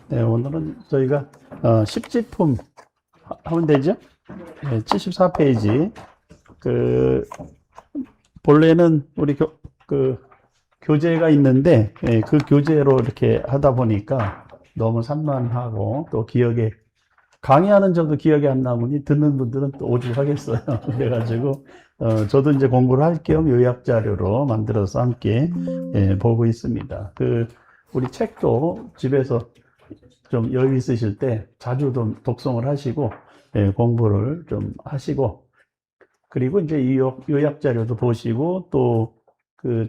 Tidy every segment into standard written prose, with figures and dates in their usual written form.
네, 오늘은 저희가 10지품 하면 되죠? 네, 74페이지. 그 본래는 우리 교재가 있는데 그 교재로 이렇게 하다 보니까 너무 산만하고 또 기억에 강의하는 저도 기억이 안 나오니 듣는 분들은 또 오죽하겠어요. 그래가지고 저도 이제 공부를 할 겸 요약 자료로 만들어서 함께 보고 있습니다. 우리 책도 집에서 좀 여유 있으실 때 자주 좀 독송을 하시고 공부를 좀 하시고, 그리고 이제 이 요약 자료도 보시고 또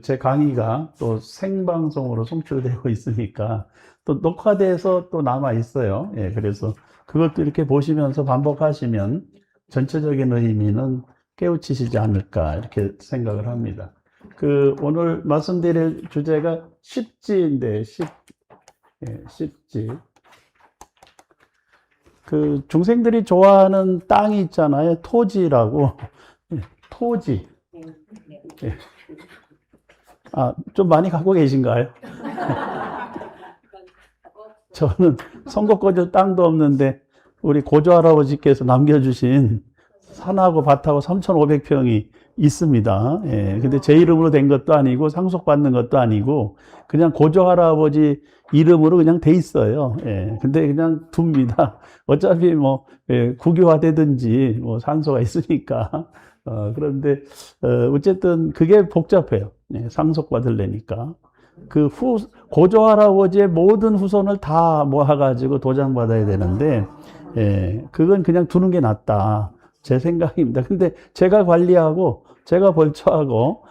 제 강의가 또 생방송으로 송출되고 있으니까 또 녹화돼서 또 남아 있어요. 그래서 그것도 이렇게 보시면서 반복하시면 전체적인 의미는 깨우치시지 않을까 이렇게 생각을 합니다. 오늘 말씀드릴 주제가 십지인데 십지. 중생들이 좋아하는 땅이 있잖아요. 토지라고. 토지. 좀 많이 갖고 계신가요? 저는 선거 꺼질 땅도 없는데 우리 고조 할아버지께서 남겨주신 산하고 밭하고 3,500평이 있습니다. 근데 제 이름으로 된 것도 아니고 상속받는 것도 아니고 그냥 고조 할아버지 이름으로 그냥 돼 있어요. 근데 그냥 둡니다. 어차피 뭐 국유화되든지 뭐 산소가 있으니까. 그런데 어쨌든 그게 복잡해요. 상속받으려니까. 고조 할아버지의 모든 후손을 다 모아가지고 도장받아야 되는데, 그건 그냥 두는 게 낫다. 제 생각입니다. 근데 제가 관리하고, 제가 벌초하고,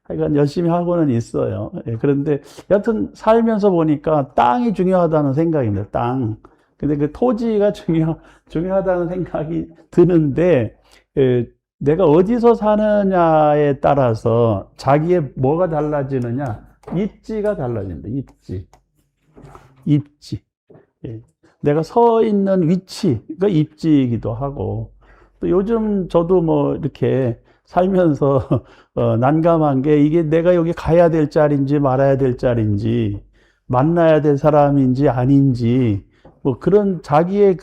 하여간 열심히 하고는 있어요. 그런데 여튼 살면서 보니까 땅이 중요하다는 생각입니다. 땅. 근데 그 토지가 중요하다는 생각이 드는데, 내가 어디서 사느냐에 따라서 자기의 뭐가 달라지느냐? 입지가 달라진다. 입지. 내가 서 있는 위치가 입지이기도 하고, 또 요즘 저도 뭐 이렇게 살면서 난감한 게 이게 내가 여기 가야 될 자리인지 말아야 될 자리인지 만나야 될 사람인지 아닌지 뭐 그런 자기의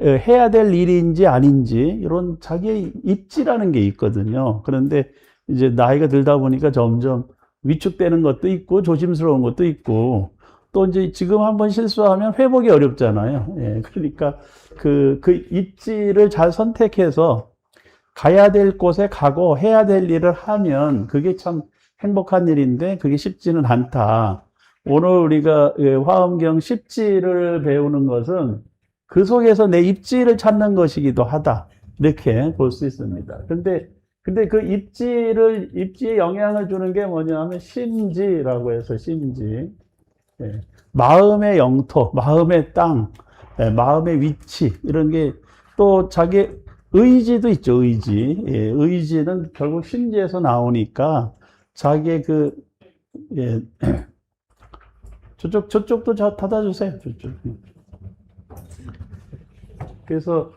해야 될 일인지 아닌지 이런 자기의 입지라는 게 있거든요. 그런데 이제 나이가 들다 보니까 점점 위축되는 것도 있고 조심스러운 것도 있고 또 이제 지금 한번 실수하면 회복이 어렵잖아요. 그러니까 그 입지를 잘 선택해서 가야 될 곳에 가고 해야 될 일을 하면 그게 참 행복한 일인데 그게 쉽지는 않다. 오늘 우리가 화엄경 십지를 배우는 것은 그 속에서 내 입지를 찾는 것이기도 하다. 이렇게 볼 수 있습니다. 근데 그 입지에 영향을 주는 게 뭐냐면 심지라고 해서 심지. 마음의 영토, 마음의 땅, 마음의 위치, 이런 게 또 자기 의지도 있죠, 의지. 의지는 결국 심지에서 나오니까 자기의 저쪽도 닫아주세요, 저쪽. 그래서,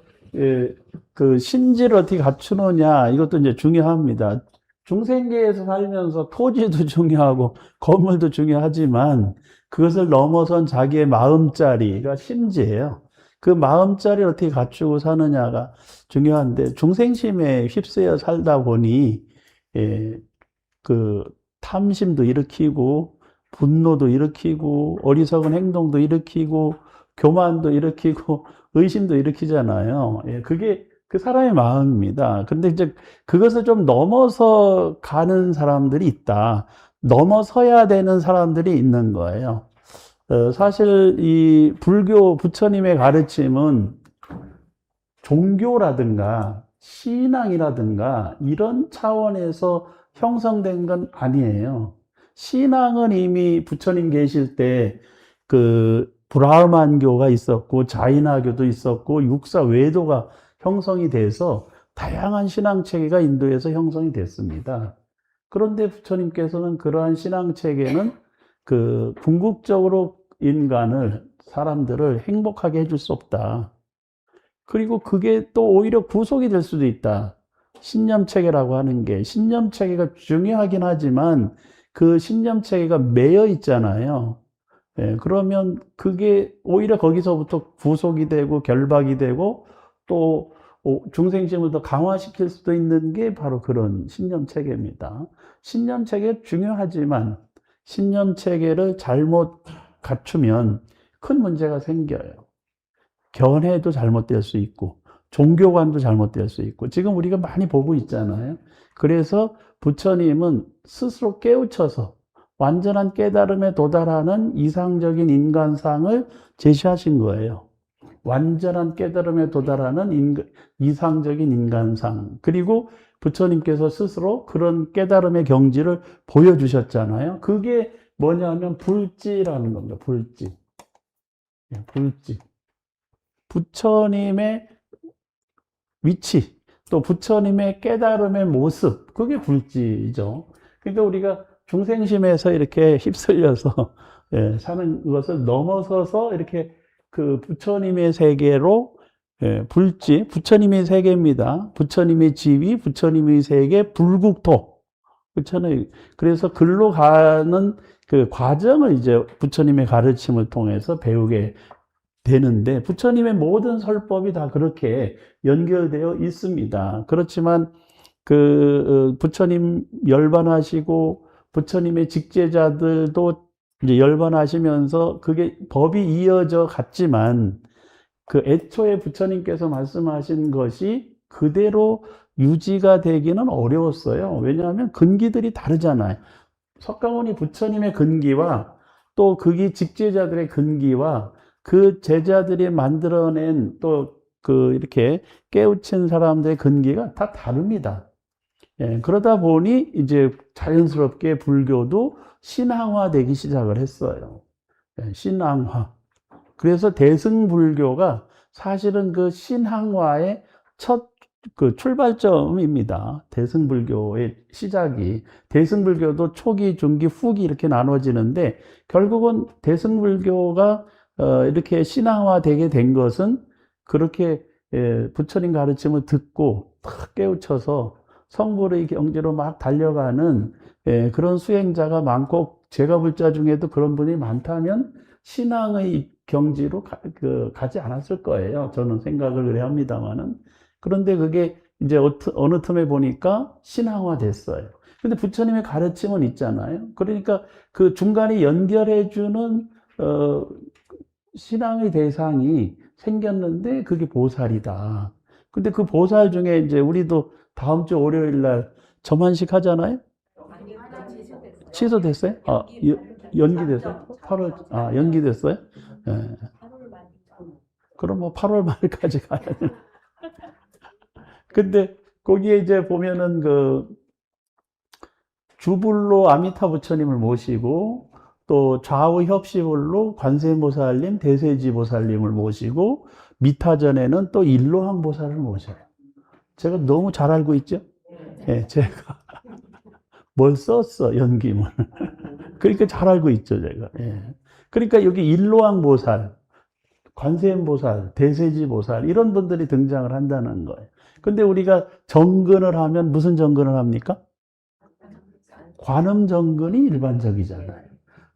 심지를 어떻게 갖추느냐, 이것도 이제 중요합니다. 중생계에서 살면서 토지도 중요하고, 건물도 중요하지만, 그것을 넘어선 자기의 마음자리가 심지예요. 그 마음자리를 어떻게 갖추고 사느냐가 중요한데, 중생심에 휩쓰여 살다 보니, 탐심도 일으키고, 분노도 일으키고, 어리석은 행동도 일으키고, 교만도 일으키고, 의심도 일으키잖아요. 그게 그 사람의 마음입니다. 근데 이제 그것을 좀 넘어서 가는 사람들이 있다. 넘어서야 되는 사람들이 있는 거예요. 사실 이 불교 부처님의 가르침은 종교라든가 신앙이라든가 이런 차원에서 형성된 건 아니에요. 신앙은 이미 부처님 계실 때 브라흐만교가 있었고 자이나교도 있었고 육사 외도가 형성이 돼서 다양한 신앙 체계가 인도에서 형성이 됐습니다. 그런데 부처님께서는 그러한 신앙 체계는 궁극적으로 사람들을 행복하게 해줄 수 없다. 그리고 그게 또 오히려 구속이 될 수도 있다. 신념 체계라고 하는 게 신념 체계가 중요하긴 하지만 그 신념 체계가 매여 있잖아요. 그러면 그게 오히려 거기서부터 구속이 되고 결박이 되고 또 중생심을 더 강화시킬 수도 있는 게 바로 그런 신념 체계입니다. 신념 체계 중요하지만 신념 체계를 잘못 갖추면 큰 문제가 생겨요. 견해도 잘못될 수 있고 종교관도 잘못될 수 있고 지금 우리가 많이 보고 있잖아요. 그래서 부처님은 스스로 깨우쳐서 완전한 깨달음에 도달하는 이상적인 인간상을 제시하신 거예요. 완전한 깨달음에 도달하는 이상적인 인간상. 그리고 부처님께서 스스로 그런 깨달음의 경지를 보여주셨잖아요. 그게 뭐냐면 불지라는 겁니다. 불지. 불지. 부처님의 위치, 또 부처님의 깨달음의 모습, 그게 불지죠. 그러니까 우리가 중생심에서 이렇게 휩쓸려서 사는 것을 넘어서서 이렇게 그 부처님의 세계로 불지, 부처님의 세계입니다. 부처님의 지위, 부처님의 세계, 불국토. 부처님, 그래서 글로 가는 그 과정을 이제 부처님의 가르침을 통해서 배우게 되는데 부처님의 모든 설법이 다 그렇게 연결되어 있습니다. 그렇지만 그 부처님 열반하시고 부처님의 직제자들도 이제 열반하시면서 그게 법이 이어져 갔지만 그 애초에 부처님께서 말씀하신 것이 그대로 유지가 되기는 어려웠어요. 왜냐하면 근기들이 다르잖아요. 석가모니 부처님의 근기와 또 그기 직제자들의 근기와 그 제자들이 만들어낸 또 그 이렇게 깨우친 사람들의 근기가 다 다릅니다. 그러다 보니 이제 자연스럽게 불교도 신앙화되기 시작을 했어요. 신앙화. 그래서 대승불교가 사실은 그 신앙화의 첫 그 출발점입니다. 대승불교의 시작이. 대승불교도 초기, 중기, 후기 이렇게 나눠지는데 결국은 대승불교가 이렇게 신앙화되게 된 것은 그렇게 부처님 가르침을 듣고 탁 깨우쳐서 성불의 경지로 막 달려가는 그런 수행자가 많고 제가 볼 자 중에도 그런 분이 많다면 신앙의 경지로 가지 않았을 거예요. 저는 생각을 그래 합니다만은. 그런데 그게 이제 어느 틈에 보니까 신앙화 됐어요. 근데 부처님의 가르침은 있잖아요. 그러니까 그 중간에 연결해주는, 신앙의 대상이 생겼는데 그게 보살이다. 근데 그 보살 중에 이제 우리도 다음 주 월요일 날 점한식 하잖아요. 취소됐어요? 연기됐어요? 8월, 연기됐어요? 예. 그럼 뭐 8월 말까지 가야 돼. 근데 거기에 이제 보면은 그 주불로 아미타 부처님을 모시고 또 좌우 협시불로 관세음보살님, 대세지보살님을 모시고 미타전에는 또 일로항 보살을 모셔요. 제가 너무 잘 알고 있죠? 예, 제가 뭘 썼어, 연기문. 그러니까 잘 알고 있죠, 제가. 예. 그러니까 여기 일로왕 보살, 관세음 보살, 대세지 보살, 이런 분들이 등장을 한다는 거예요. 근데 우리가 정근을 하면 무슨 정근을 합니까? 관음 정근이 일반적이잖아요.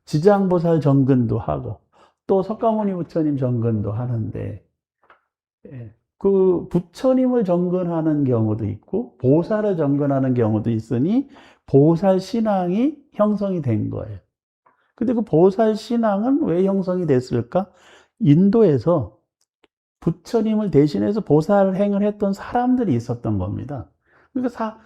지장보살 정근도 하고, 또 석가모니 부처님 정근도 하는데, 그 부처님을 정근하는 경우도 있고, 보살을 정근하는 경우도 있으니, 보살 신앙이 형성이 된 거예요. 근데 그 보살 신앙은 왜 형성이 됐을까? 인도에서 부처님을 대신해서 보살 행을 했던 사람들이 있었던 겁니다. 그러니까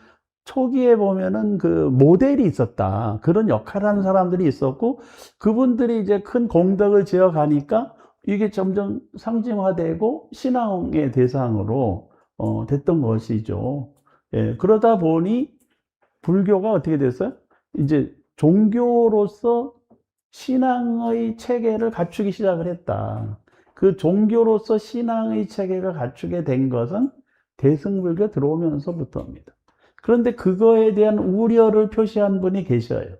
초기에 보면은 그 모델이 있었다. 그런 역할을 하는 사람들이 있었고, 그분들이 이제 큰 공덕을 지어 가니까 이게 점점 상징화되고 신앙의 대상으로 됐던 것이죠. 그러다 보니 불교가 어떻게 됐어요? 이제 종교로서 신앙의 체계를 갖추기 시작을 했다. 그 종교로서 신앙의 체계를 갖추게 된 것은 대승불교 들어오면서부터입니다. 그런데 그거에 대한 우려를 표시한 분이 계셔요.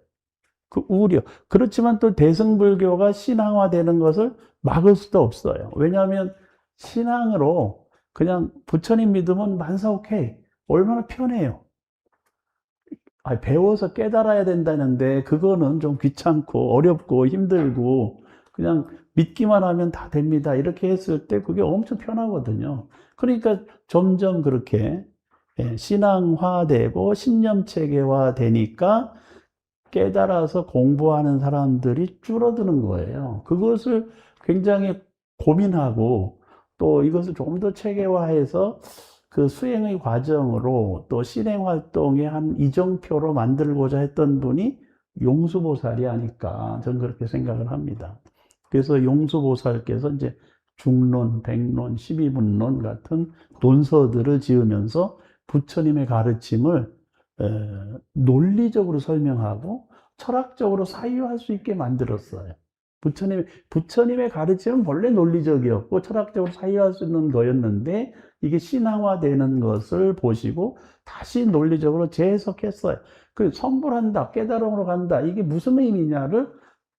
그 우려. 그렇지만 또 대승불교가 신앙화되는 것을 막을 수도 없어요. 왜냐하면 신앙으로 그냥 부처님 믿으면 만사오케이. 얼마나 편해요. 배워서 깨달아야 된다는데 그거는 좀 귀찮고 어렵고 힘들고 그냥 믿기만 하면 다 됩니다. 이렇게 했을 때 그게 엄청 편하거든요. 그러니까 점점 그렇게 신앙화되고 신념체계화 되니까 깨달아서 공부하는 사람들이 줄어드는 거예요. 그것을 굉장히 고민하고 또 이것을 조금 더 체계화해서 그 수행의 과정으로 또 실행 활동의 한 이정표로 만들고자 했던 분이 용수보살이 아닐까 저는 그렇게 생각을 합니다. 그래서 용수보살께서 이제 중론, 백론, 12분론 같은 논서들을 지으면서 부처님의 가르침을 논리적으로 설명하고 철학적으로 사유할 수 있게 만들었어요. 부처님의 가르침은 원래 논리적이었고 철학적으로 사유할 수 있는 거였는데 이게 신앙화되는 것을 보시고 다시 논리적으로 재해석했어요. 그 성불한다, 깨달음으로 간다, 이게 무슨 의미냐를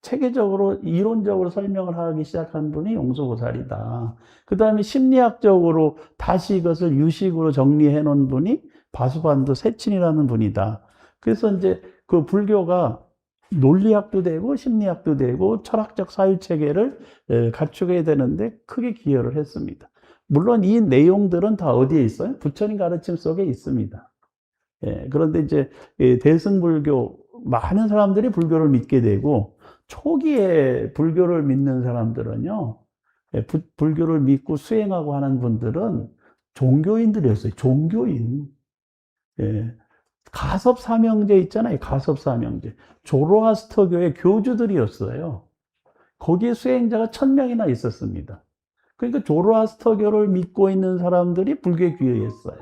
체계적으로 이론적으로 설명을 하기 시작한 분이 용수보살이다. 그 다음에 심리학적으로 다시 이것을 유식으로 정리해 놓은 분이 바수반도 세친이라는 분이다. 그래서 이제 그 불교가 논리학도 되고 심리학도 되고 철학적 사유체계를 갖추게 되는데 크게 기여를 했습니다. 물론 이 내용들은 다 어디에 있어요? 부처님 가르침 속에 있습니다. 그런데 이제 대승불교, 많은 사람들이 불교를 믿게 되고 초기에 불교를 믿는 사람들은요, 불교를 믿고 수행하고 하는 분들은 종교인들이었어요. 종교인. 가섭사명제 있잖아요. 가섭사명제. 조로아스터교의 교주들이었어요. 거기에 수행자가 1000명이나 있었습니다. 그러니까 조로아스터교를 믿고 있는 사람들이 불교에 귀의했어요.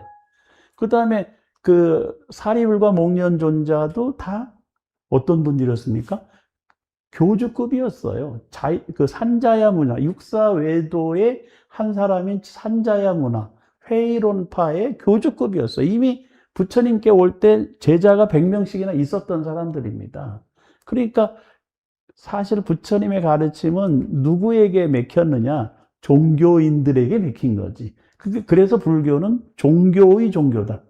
그 다음에 그 사리불과 목련존자도 다 어떤 분들이었습니까? 교주급이었어요. 그 산자야 문화, 육사외도의 한 사람인 산자야 문화, 회의론파의 교주급이었어요. 이미 부처님께 올 때 제자가 100명씩이나 있었던 사람들입니다. 그러니까 사실 부처님의 가르침은 누구에게 맥혔느냐? 종교인들에게 맥힌 거지. 그래서 불교는 종교의 종교다.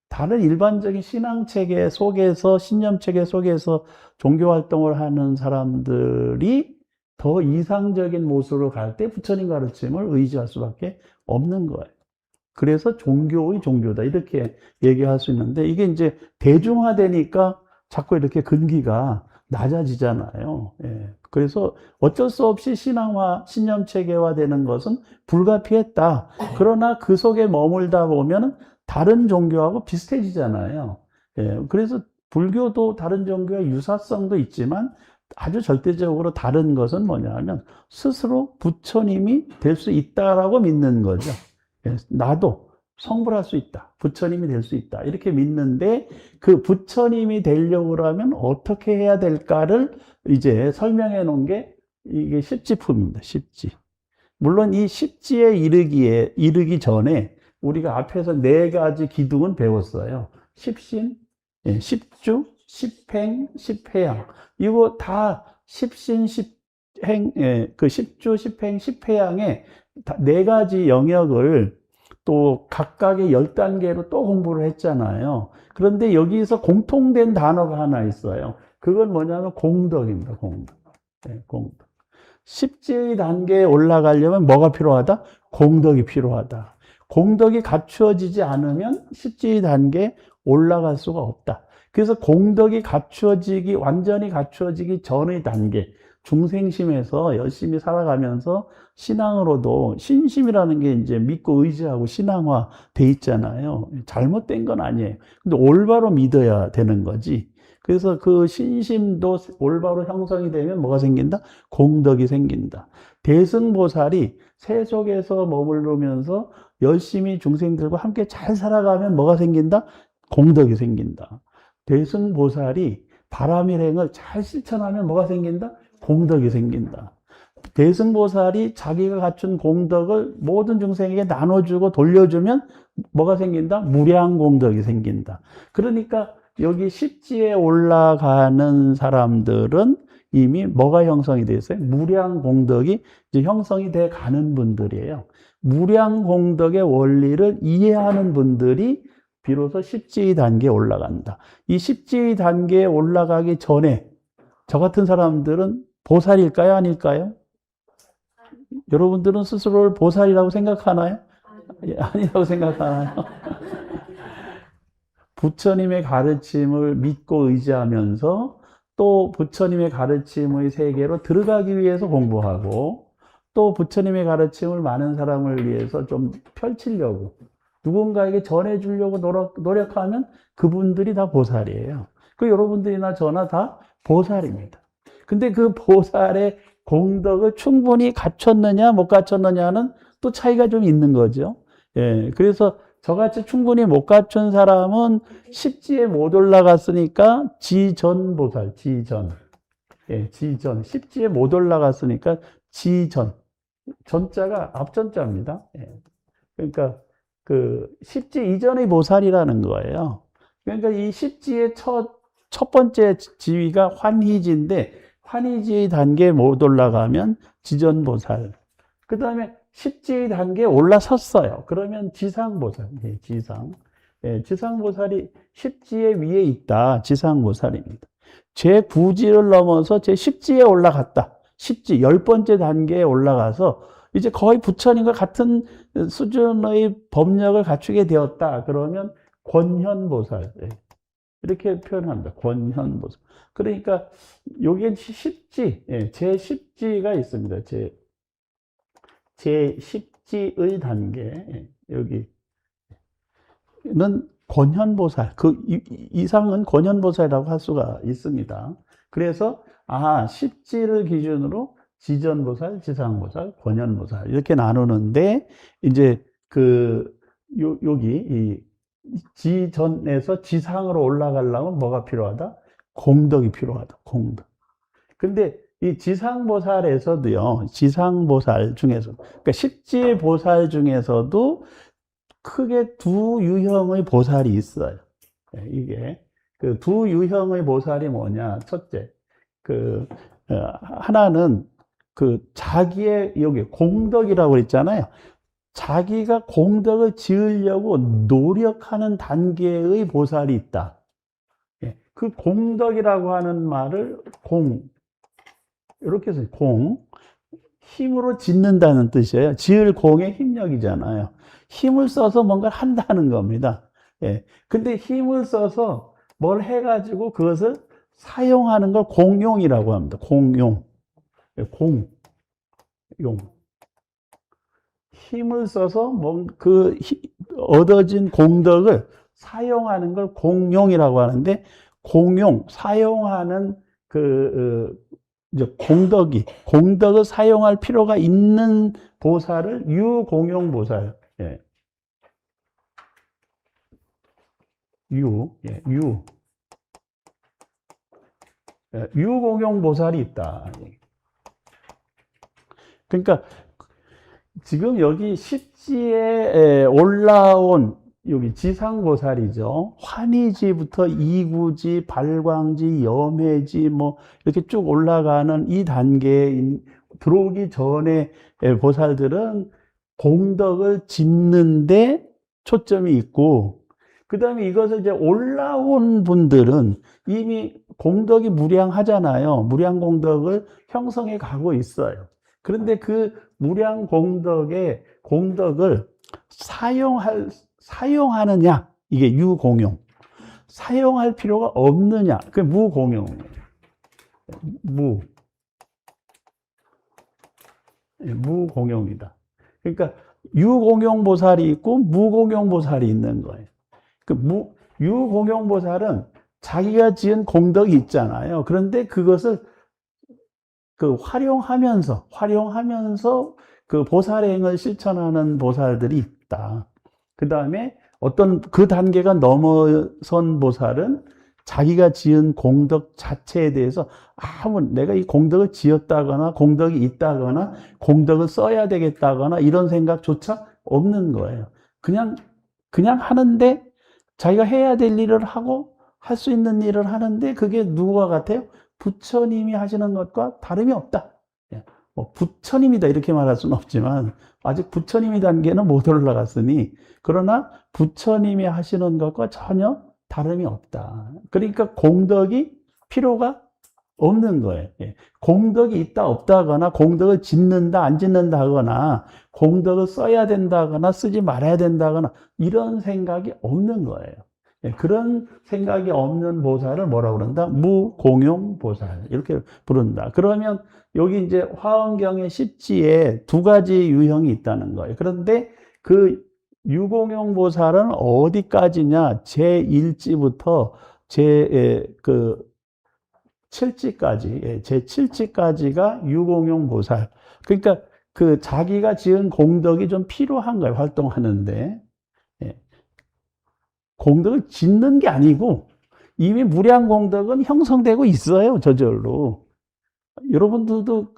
다른 일반적인 신앙체계 속에서, 신념체계 속에서 종교활동을 하는 사람들이 더 이상적인 모습으로 갈 때 부처님 가르침을 의지할 수밖에 없는 거예요. 그래서 종교의 종교다. 이렇게 얘기할 수 있는데, 이게 이제 대중화되니까 자꾸 이렇게 근기가 낮아지잖아요. 그래서 어쩔 수 없이 신앙화, 신념체계화 되는 것은 불가피했다. 그러나 그 속에 머물다 보면 다른 종교하고 비슷해지잖아요. 그래서 불교도 다른 종교의 유사성도 있지만 아주 절대적으로 다른 것은 뭐냐 하면 스스로 부처님이 될 수 있다라고 믿는 거죠. 나도 성불할 수 있다. 부처님이 될 수 있다. 이렇게 믿는데 그 부처님이 되려고 하면 어떻게 해야 될까를 이제 설명해 놓은 게 이게 십지품입니다. 십지. 물론 이 십지에 이르기 전에 우리가 앞에서 4가지 기둥은 배웠어요. 십신, 십주, 십행, 십회양. 이거 다 십신, 십행, 그 십주, 십행, 십회양의 4가지 영역을 또 각각의 10단계로 또 공부를 했잖아요. 그런데 여기서 공통된 단어가 하나 있어요. 그건 뭐냐면 공덕입니다. 공덕. 공덕. 십지의 단계에 올라가려면 뭐가 필요하다? 공덕이 필요하다. 공덕이 갖추어지지 않으면 십지의 단계에 올라갈 수가 없다. 그래서 공덕이 완전히 갖추어지기 전의 단계, 중생심에서 열심히 살아가면서 신앙으로도 신심이라는 게 이제 믿고 의지하고 신앙화 돼 있잖아요. 잘못된 건 아니에요. 근데 올바로 믿어야 되는 거지. 그래서 그 신심도 올바로 형성이 되면 뭐가 생긴다? 공덕이 생긴다. 대승보살이 새 속에서 머무르면서 열심히 중생들과 함께 잘 살아가면 뭐가 생긴다? 공덕이 생긴다. 대승보살이 바람일행을 잘 실천하면 뭐가 생긴다? 공덕이 생긴다. 대승보살이 자기가 갖춘 공덕을 모든 중생에게 나눠주고 돌려주면 뭐가 생긴다? 무량공덕이 생긴다. 그러니까 여기 십지에 올라가는 사람들은 이미 뭐가 형성이 되어 있어요? 무량공덕이 이제 형성이 돼 가는 분들이에요. 무량공덕의 원리를 이해하는 분들이 비로소 십지의 단계에 올라간다. 이 십지의 단계에 올라가기 전에 저 같은 사람들은 보살일까요? 아닐까요? 여러분들은 스스로를 보살이라고 생각하나요? 아니라고 생각하나요? 부처님의 가르침을 믿고 의지하면서 또 부처님의 가르침의 세계로 들어가기 위해서 공부하고 또 부처님의 가르침을 많은 사람을 위해서 좀 펼치려고 누군가에게 전해주려고 노력하면 그분들이 다 보살이에요. 그 여러분들이나 저나 다 보살입니다. 근데 그 보살의 공덕을 충분히 갖췄느냐 못 갖췄느냐는 또 차이가 좀 있는 거죠. 예, 그래서 저같이 충분히 못 갖춘 사람은 십지에 못 올라갔으니까 지전보살, 지전. 예, 지전. 십지에 못 올라갔으니까 지전. 전자가 앞전자입니다. 예. 그러니까 그 십지 이전의 보살이라는 거예요. 그러니까 이 십지의 첫 번째 지위가 환희지인데 환희지의 단계에 못 올라가면 지전보살. 그 다음에 십지의 단계에 올라섰어요. 그러면 지상보살. 예, 지상. 예, 지상보살이 십지의 위에 있다. 지상보살입니다. 제9지를 넘어서 제10지에 올라갔다. 십지, 10번째 단계에 올라가서 이제 거의 부처님과 같은 수준의 법력을 갖추게 되었다. 그러면 권현보살. 예. 이렇게 표현합니다. 권현보살. 그러니까 여기엔 십지, 예, 제10지가 있습니다. 제10지의 단계, 예, 여기는 권현보살, 그 이상은 권현보살이라고 할 수가 있습니다. 그래서, 십지를 기준으로 지전보살, 지상보살, 권현보살, 이렇게 나누는데, 이제 여기, 이 지전에서 지상으로 올라가려면 뭐가 필요하다? 공덕이 필요하다, 공덕. 근데 이 지상보살에서도요, 지상보살 중에서, 그러니까 십지의 보살 중에서도 크게 두 유형의 보살이 있어요. 이게 그 두 유형의 보살이 뭐냐? 첫째, 하나는 자기의 여기 공덕이라고 했잖아요. 자기가 공덕을 지으려고 노력하는 단계의 보살이 있다. 그 공덕이라고 하는 말을 이렇게 해서 힘으로 짓는다는 뜻이에요. 지을 공의 힘력이잖아요. 힘을 써서 뭔가를 한다는 겁니다. 예. 근데 힘을 써서 뭘 해가지고 그것을 사용하는 걸 공용이라고 합니다. 공용. 공용. 힘을 써서 얻어진 공덕을 사용하는 걸 공용이라고 하는데, 공용, 사용하는 이제 공덕을 사용할 필요가 있는 보살을 유공용보살, 예. 유공용보살이 있다. 그러니까 지금 여기 십지에 올라온 여기 지상보살이죠. 환희지부터 이구지, 발광지, 염해지 뭐 이렇게 쭉 올라가는 이 단계에 들어오기 전에 보살들은 공덕을 짓는데 초점이 있고, 그 다음에 이것을 이제 올라온 분들은 이미 공덕이 무량하잖아요. 무량 공덕을 형성해 가고 있어요. 그런데 그 무량 공덕을 사용하느냐, 이게 유공용. 사용할 필요가 없느냐, 그게 무공용이에요. 무공용이다. 그러니까 유공용 보살이 있고 무공용 보살이 있는 거예요. 유공용 보살은 자기가 지은 공덕이 있잖아요. 그런데 그것을 활용하면서 그 보살행을 실천하는 보살들이 있다. 그 다음에 그 단계가 넘어선 보살은 자기가 지은 공덕 자체에 대해서 내가 이 공덕을 지었다거나 공덕이 있다거나 공덕을 써야 되겠다거나 이런 생각조차 없는 거예요. 그냥 하는데 자기가 해야 될 일을 하고 할 수 있는 일을 하는데 그게 누구와 같아요? 부처님이 하시는 것과 다름이 없다. 부처님이다 이렇게 말할 수는 없지만 아직 부처님의 단계는 못 올라갔으니, 그러나 부처님이 하시는 것과 전혀 다름이 없다. 그러니까 공덕이 필요가 없는 거예요. 예. 공덕이 있다 없다거나 공덕을 짓는다 안 짓는다 하거나 공덕을 써야 된다거나 쓰지 말아야 된다거나 이런 생각이 없는 거예요. 예. 그런 생각이 없는 보살을 뭐라고 그런다? 무공용 보살 이렇게 부른다. 그러면 여기 이제 화엄경의 십지에 두 가지 유형이 있다는 거예요. 그런데 그 유공용 보살은 어디까지냐? 제1지부터 제 7지까지, 제7지까지가 유공용 보살. 그러니까 그 자기가 지은 공덕이 좀 필요한 거예요, 활동하는데. 예. 공덕을 짓는 게 아니고 이미 무량 공덕은 형성되고 있어요, 저절로. 여러분들도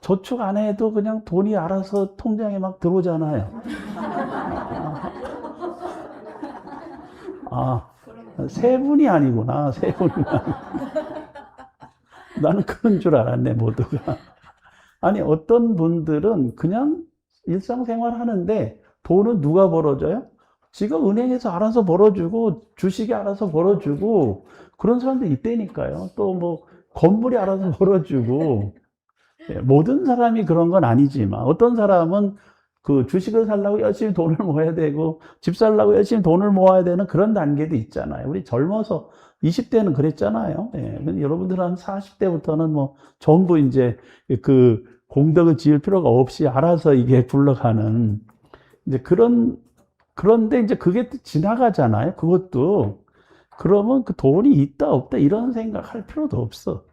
저축 안 해도 그냥 돈이 알아서 통장에 막 들어오잖아요. 아, 세 분이 아니구나, 세 분이. 나는 그런 줄 알았네, 모두가. 아니, 어떤 분들은 그냥 일상생활 하는데 돈은 누가 벌어줘요? 지가 은행에서 알아서 벌어주고, 주식이 알아서 벌어주고, 그런 사람도 있다니까요. 또 뭐, 건물이 알아서 벌어주고, 모든 사람이 그런 건 아니지만, 어떤 사람은 그 주식을 살려고 열심히 돈을 모아야 되고, 집 살려고 열심히 돈을 모아야 되는 그런 단계도 있잖아요. 우리 젊어서 20대는 그랬잖아요. 예. 근데 여러분들은 한 40대부터는 뭐 전부 이제 그 공덕을 지을 필요가 없이 알아서 이게 굴러가는 이제 그런데 이제 그게 또 지나가잖아요. 그것도. 그러면 그 돈이 있다 없다 이런 생각할 필요도 없어.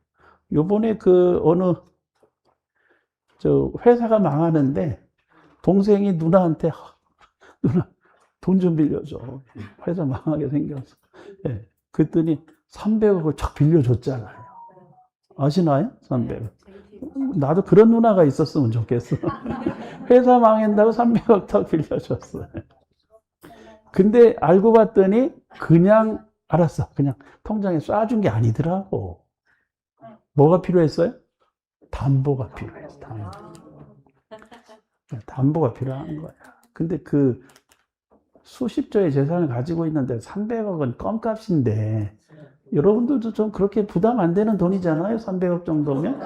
요번에 그 어느 저 회사가 망하는데 동생이 누나한테 누나 돈 좀 빌려줘. 회사 망하게 생겼어. 예. 그랬더니 300억을 쫙 빌려줬잖아요. 아시나요? 300억. 나도 그런 누나가 있었으면 좋겠어. 회사 망한다고 300억 딱 빌려줬어요. 근데 알고 봤더니 그냥 알았어. 그냥 통장에 쏴준 게 아니더라고. 뭐가 필요했어요? 담보가 필요했어. 담보가 필요한 거야. 근데 그 수십조의 재산을 가지고 있는데 300억은 껌값인데 여러분들도 좀 그렇게 부담 안 되는 돈이잖아요. 300억 정도면.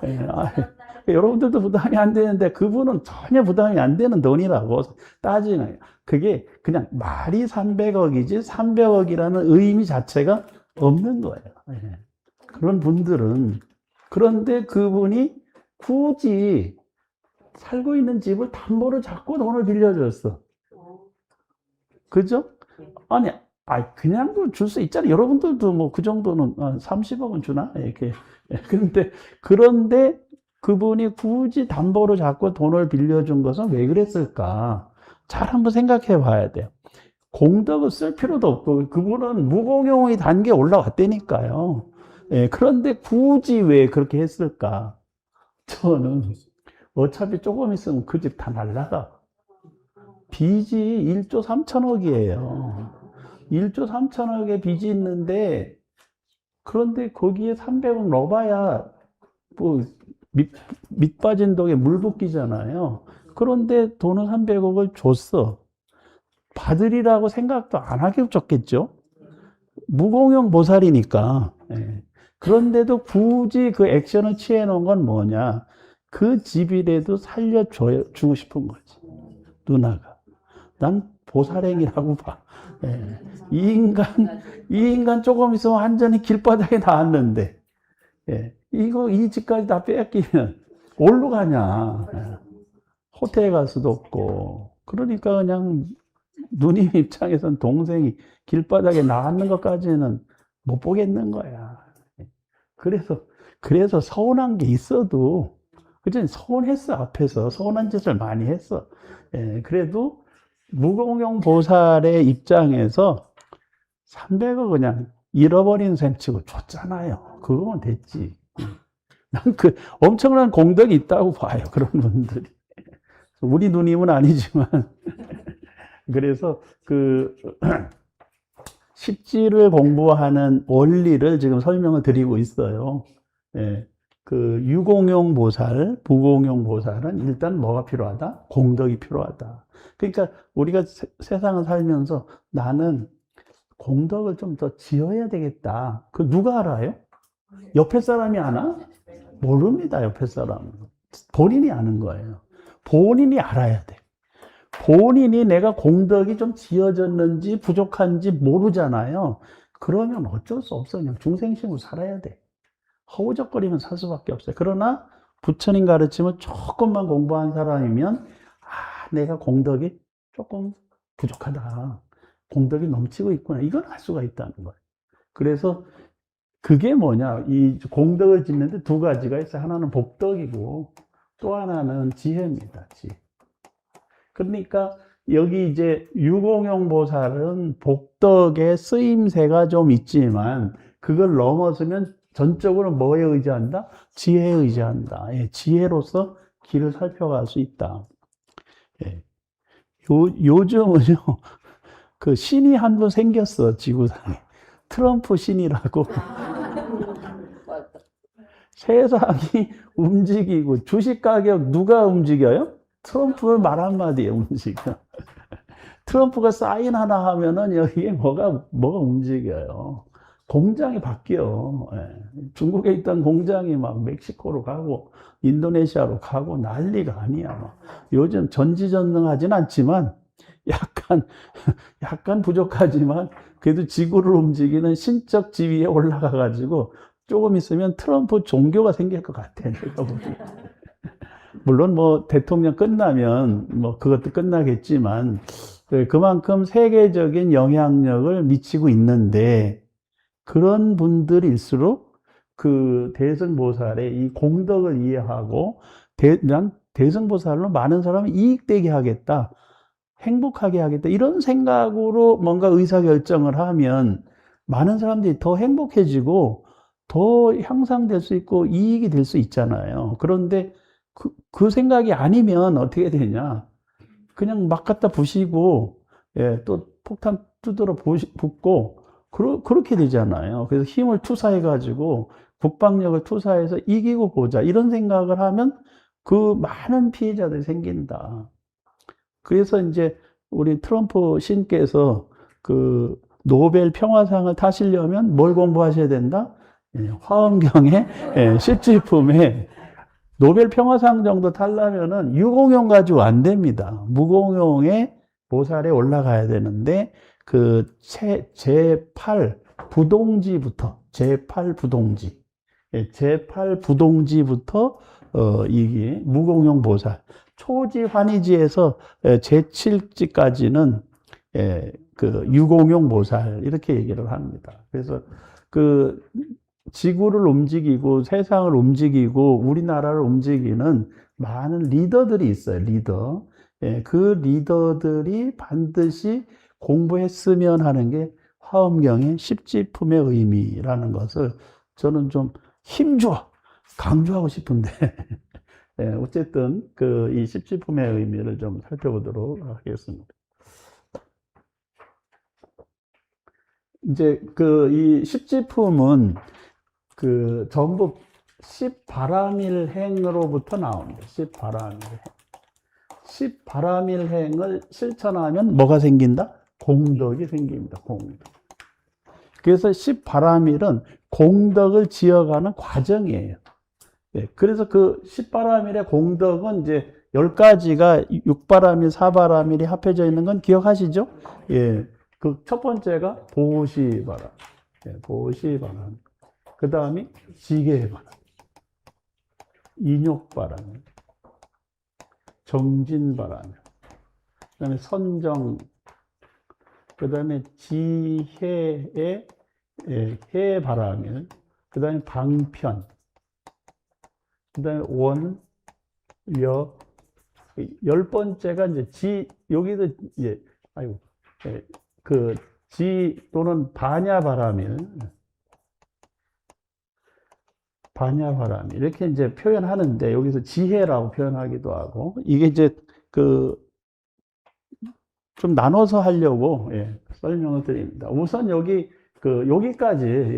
예. 예. 여러분들도 부담이 안 되는데 그분은 전혀 부담이 안 되는 돈이라고 따지는 그게 그냥 말이 300억이지 300억이라는 의미 자체가 없는 거예요. 예. 그런 분들은 그런데 그분이 굳이 살고 있는 집을 담보로 잡고 돈을 빌려줬어. 그죠? 아니, 그냥 줄 수 있잖아요. 여러분들도 뭐 그 정도는 30억은 주나? 이렇게. 그런데 그분이 굳이 담보로 잡고 돈을 빌려준 것은 왜 그랬을까? 잘 한번 생각해 봐야 돼요. 공덕을 쓸 필요도 없고, 그분은 무공용의 단계에 올라왔다니까요. 예, 그런데 굳이 왜 그렇게 했을까? 저는 어차피 조금 있으면 그 집 다 날라가. 빚이 1조 3천억이에요. 1조 3천억의 빚이 있는데, 그런데 거기에 300억 넣어봐야, 뭐, 밑 빠진 독에 물 붓기잖아요. 그런데 돈은 300억을 줬어. 받으리라고 생각도 안 하게 줬겠죠? 무공용 보살이니까. 예. 그런데도 굳이 그 액션을 취해 놓은 건 뭐냐? 그 집이라도 살려주고 싶은 거지. 누나가. 난 보살행이라고 봐. 예. 이 인간 조금 있으면 완전히 길바닥에 나왔는데, 예. 이 집까지 다 뺏기면, 어디로 가냐. 예. 호텔 갈 수도 없고. 그러니까 그냥 누님 입장에선 동생이 길바닥에 나왔는 것까지는 못 보겠는 거야. 그래서 서운한 게 있어도, 그전 서운했어, 앞에서. 서운한 짓을 많이 했어. 예, 그래도 무공용 보살의 입장에서 300억 그냥 잃어버린 셈 치고 줬잖아요. 그거면 됐지. 난 그 엄청난 공덕이 있다고 봐요. 그런 분들이. 우리 누님은 아니지만. 그래서 그 십지를 공부하는 원리를 지금 설명을 드리고 있어요. 예, 그 유공용 보살, 부공용 보살은 일단 뭐가 필요하다? 공덕이 필요하다. 그러니까 우리가 세상을 살면서 나는 공덕을 좀 더 지어야 되겠다. 그 누가 알아요? 옆에 사람이 아나? 모릅니다, 옆에 사람은. 본인이 아는 거예요. 본인이 알아야 돼. 본인이 내가 공덕이 좀 지어졌는지 부족한지 모르잖아요. 그러면 어쩔 수 없어. 그냥 중생심으로 살아야 돼. 허우적거리면 살 수밖에 없어요. 그러나 부처님 가르침을 조금만 공부한 사람이면 내가 공덕이 조금 부족하다. 공덕이 넘치고 있구나. 이걸 알 수가 있다는 거예요. 그래서 그게 뭐냐. 이 공덕을 짓는데 두 가지가 있어요. 하나는 복덕이고 또 하나는 지혜입니다. 지혜. 그러니까 여기 이제 유공용 보살은 복덕의 쓰임새가 좀 있지만 그걸 넘어서면 전적으로 뭐에 의지한다? 지혜에 의지한다. 예, 지혜로서 길을 살펴갈 수 있다. 예. 요즘은요, 그 신이 한 분 생겼어, 지구상에. 트럼프 신이라고. 세상이 움직이고, 주식 가격 누가 움직여요? 트럼프 말 한마디에 움직여. 트럼프가 사인 하나 하면은 여기에 뭐가 움직여요. 공장이 바뀌어. 예. 중국에 있던 공장이 막 멕시코로 가고 인도네시아로 가고 난리가 아니야. 막. 요즘 전지전능하진 않지만 약간 부족하지만 그래도 지구를 움직이는 신적 지위에 올라가 가지고 조금 있으면 트럼프 종교가 생길 것 같아. 내가 보기에. 물론 뭐 대통령 끝나면 뭐 그것도 끝나겠지만 그만큼 세계적인 영향력을 미치고 있는데 그런 분들일수록 그 대승보살의 이 공덕을 이해하고 난 대승보살로 많은 사람을 이익되게 하겠다, 행복하게 하겠다 이런 생각으로 뭔가 의사결정을 하면 많은 사람들이 더 행복해지고 더 향상될 수 있고 이익이 될 수 있잖아요. 그런데 그 생각이 아니면 어떻게 되냐? 그냥 막 갖다 부시고, 예, 또 폭탄 두드러 붓고, 그렇게 되잖아요. 그래서 힘을 투사해가지고, 국방력을 투사해서 이기고 보자. 이런 생각을 하면 그 많은 피해자들이 생긴다. 그래서 이제 우리 트럼프 신께서 그 노벨 평화상을 타시려면 뭘 공부하셔야 된다? 예, 화엄경의 예, 실질품에 노벨 평화상 정도 타려면은 유공용 가지고 안 됩니다. 무공용의 보살에 올라가야 되는데 그 제8 부동지부터 제8 부동지, 제8 부동지부터 이게 무공용 보살 초지 환희지에서 제7지까지는 그 유공용 보살 이렇게 얘기를 합니다. 그래서 그 지구를 움직이고 세상을 움직이고 우리나라를 움직이는 많은 리더들이 있어요. 리더. 예, 그 리더들이 반드시 공부했으면 하는 게 화엄경의 십지품의 의미라는 것을 저는 좀 힘줘 강조하고 싶은데 예, 어쨌든 그 이 십지품의 의미를 좀 살펴보도록 하겠습니다. 이제 그 이 십지품은 그 전부 십바라밀행으로부터 나옵니다. 십바라밀행. 십바라밀행을 실천하면 뭐가 생긴다? 공덕이 생깁니다. 공덕. 그래서 십바라밀은 공덕을 지어가는 과정이에요. 네, 그래서 그 십바라밀의 공덕은 이제 10가지가 6바라밀, 4바라밀이 합해져 있는 건 기억하시죠? 예. 그 첫 번째가 보시바람. 예, 보시바람. 그 다음이 지게바람, 인욕바람, 정진바람, 그 다음에 선정, 그 다음에 지혜의 해바람일, 그 다음에 방편, 그 다음에 원, 여, 10번째가 이제 여기도 이제, 그 또는 반야바람일, 반야바람 이렇게 이제 표현하는데 여기서 지혜라고 표현하기도 하고 이게 이제 그 좀 나눠서 하려고 설명을 드립니다. 우선 여기까지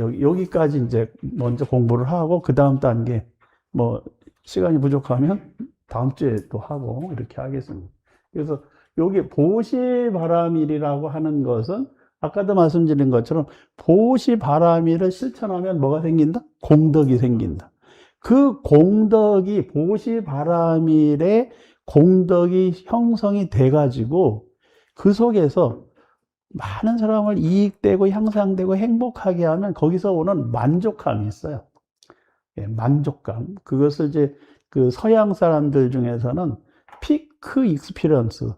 이제 먼저 공부를 하고 그 다음 단계 뭐 시간이 부족하면 다음 주에 또 하고 이렇게 하겠습니다. 그래서 여기 보시바라밀이라고 하는 것은 아까도 말씀드린 것처럼 보시바라미를 실천하면 뭐가 생긴다? 공덕이 생긴다. 그 공덕이 보시바라밀의 공덕이 형성이 돼가지고 그 속에서 많은 사람을 이익되고 향상되고 행복하게 하면 거기서 오는 만족감이 있어요. 예, 만족감. 그것을 이제 그 서양 사람들 중에서는 피크 익스피리언스,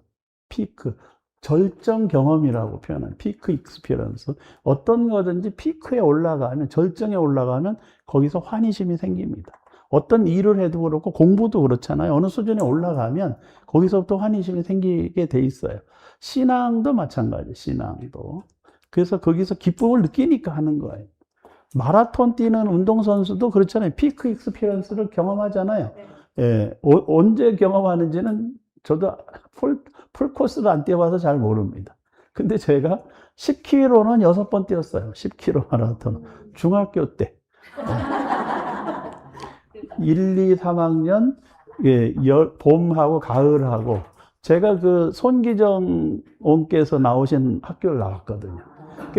피크, 절정 경험이라고 표현한 피크 익스피리언스. 어떤 거든지 피크에 올라가면, 절정에 올라가면 거기서 환희심이 생깁니다. 어떤 일을 해도 그렇고 공부도 그렇잖아요. 어느 수준에 올라가면 거기서부터 환희심이 생기게 돼 있어요. 신앙도 마찬가지, 신앙도. 그래서 거기서 기쁨을 느끼니까 하는 거예요. 마라톤 뛰는 운동선수도 그렇잖아요. 피크 익스피리언스를 경험하잖아요. 예, 언제 경험하는지는 저도 풀 코스를 안 뛰어봐서 잘 모릅니다. 근데 제가 10km는 6번 뛰었어요. 10km 마라톤. 중학교 때. 1, 2, 3학년, 예, 봄하고 가을하고, 제가 그 손기정 원께서 나오신 학교를 나왔거든요.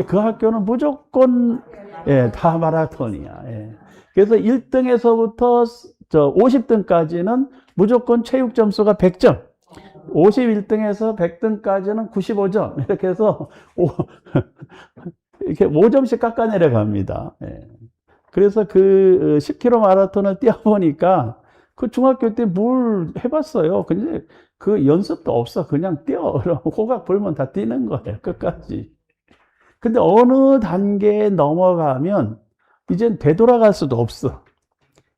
그 학교는 무조건, 예, 다 마라톤이야. 예. 그래서 1등에서부터 50등까지는 무조건 체육 점수가 100점. 51등에서 100등까지는 95점. 이렇게 해서 이렇게 5점씩 깎아 내려갑니다. 예. 그래서 그 10km 마라톤을 뛰어보니까 그 중학교 때 뭘 해봤어요. 근데 그 연습도 없어. 그냥 뛰어. 호각 불면 다 뛰는 거예요. 끝까지. 근데 어느 단계에 넘어가면 이젠 되돌아갈 수도 없어.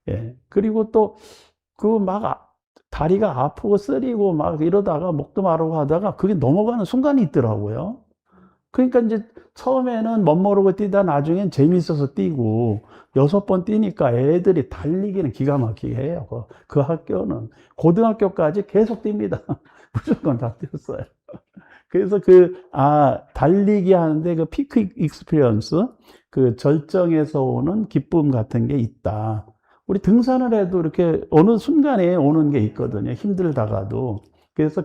예. 그리고 또 그 막 다리가 아프고 쓰리고 막 이러다가 목도 마르고 하다가 그게 넘어가는 순간이 있더라고요. 그러니까 이제 처음에는 멋모르고 뛰다 나중엔 재밌어서 뛰고 6번 뛰니까 애들이 달리기는 기가 막히게 해요. 그 학교는 고등학교까지 계속 뜁니다. 무조건 다 뛰었어요. 그래서 달리기 하는데 그 피크 익스피리언스, 그 절정에서 오는 기쁨 같은 게 있다. 우리 등산을 해도 이렇게 어느 순간에 오는 게 있거든요. 힘들다가도. 그래서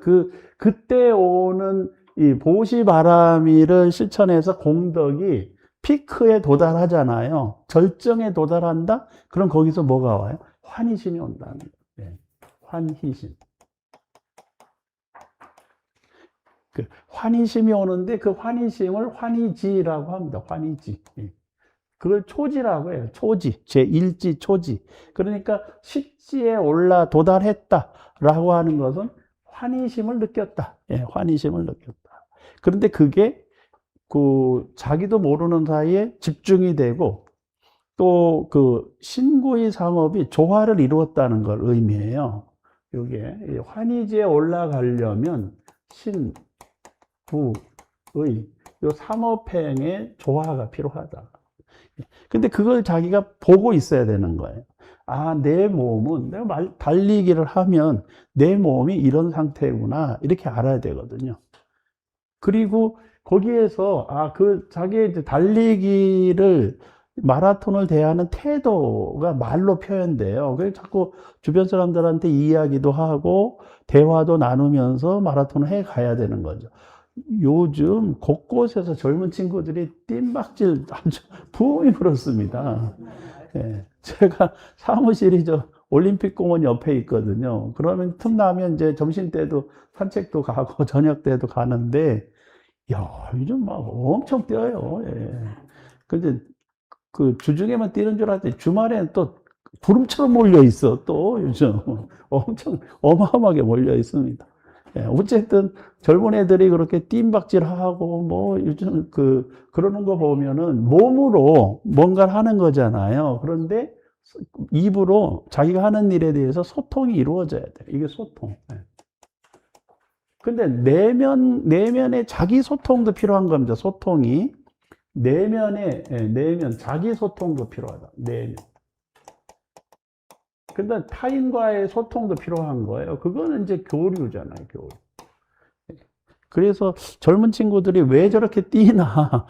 그때 오는 이 보시바라미를 실천해서 공덕이 피크에 도달하잖아요. 절정에 도달한다? 그럼 거기서 뭐가 와요? 환희심이 온다는 거예요. 환희심. 그 환희심이 오는데 그 환희심을 환희지라고 합니다. 환희지. 그걸 초지라고 해요. 초지. 제1지 초지. 그러니까 식지에 도달했다라고 하는 것은 환희심을 느꼈다. 예, 환희심을 느꼈다. 그런데 그게 자기도 모르는 사이에 집중이 되고 또 그 신구의 상업이 조화를 이루었다는 걸 의미해요. 이게 환희지에 올라가려면 신구의 요 삼업행의 조화가 필요하다. 근데 그걸 자기가 보고 있어야 되는 거예요. 아, 내 몸은 내가 달리기를 하면 내 몸이 이런 상태구나 이렇게 알아야 되거든요. 그리고 거기에서 자기의 달리기를 마라톤을 대하는 태도가 말로 표현돼요. 그래서 자꾸 주변 사람들한테 이야기도 하고 대화도 나누면서 마라톤을 해 가야 되는 거죠. 요즘 곳곳에서 젊은 친구들이 뜀박질 아주 부음이 불었습니다. 예, 제가 사무실이 올림픽공원 옆에 있거든요. 그러면 틈나면 이제 점심 때도 산책도 가고 저녁 때도 가는데, 야, 요즘 막 엄청 뛰어요. 예. 근데 그 주중에만 뛰는 줄 알았더니 주말에는 또 구름처럼 몰려 있어. 또 요즘 엄청 어마어마하게 몰려 있습니다. 예, 어쨌든 젊은 애들이 그렇게 뜀박질하고 뭐 요즘 그러는 거 보면은 몸으로 뭔가를 하는 거잖아요. 그런데 입으로 자기가 하는 일에 대해서 소통이 이루어져야 돼. 이게 소통. 예. 근데 내면의 자기 소통도 필요한 겁니다. 소통이. 내면, 자기 소통도 필요하다. 내면. 근데 타인과의 소통도 필요한 거예요. 그거는 이제 교류잖아요, 교류. 그래서 젊은 친구들이 왜 저렇게 뛰나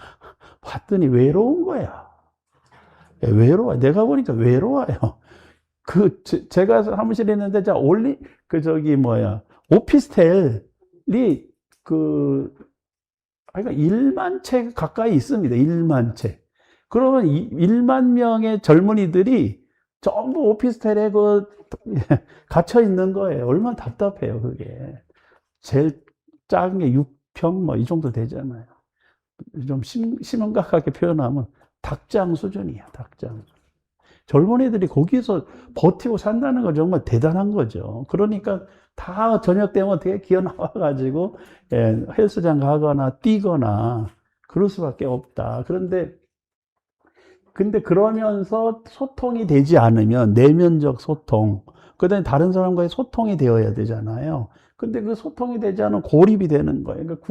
봤더니 외로운 거야. 외로워. 내가 보니까 외로워요. 제가 사무실에 있는데, 오피스텔이 그러니까 1만 채 가까이 있습니다. 1만 채. 그러면 1만 명의 젊은이들이 전부 오피스텔에 갇혀 있는 거예요. 얼마나 답답해요, 그게. 제일 작은 게 6평 뭐 이 정도 되잖아요. 좀 심각하게 표현하면 닭장 수준이야, 닭장. 젊은이들이 거기서 버티고 산다는 건 정말 대단한 거죠. 그러니까 다 저녁 되면 어떻게 기어 나와가지고 헬스장 가거나 뛰거나 그럴 수밖에 없다. 근데 그러면서 소통이 되지 않으면 내면적 소통, 그다음에 다른 사람과의 소통이 되어야 되잖아요. 근데 그 소통이 되지 않으면 고립이 되는 거예요. 그러니까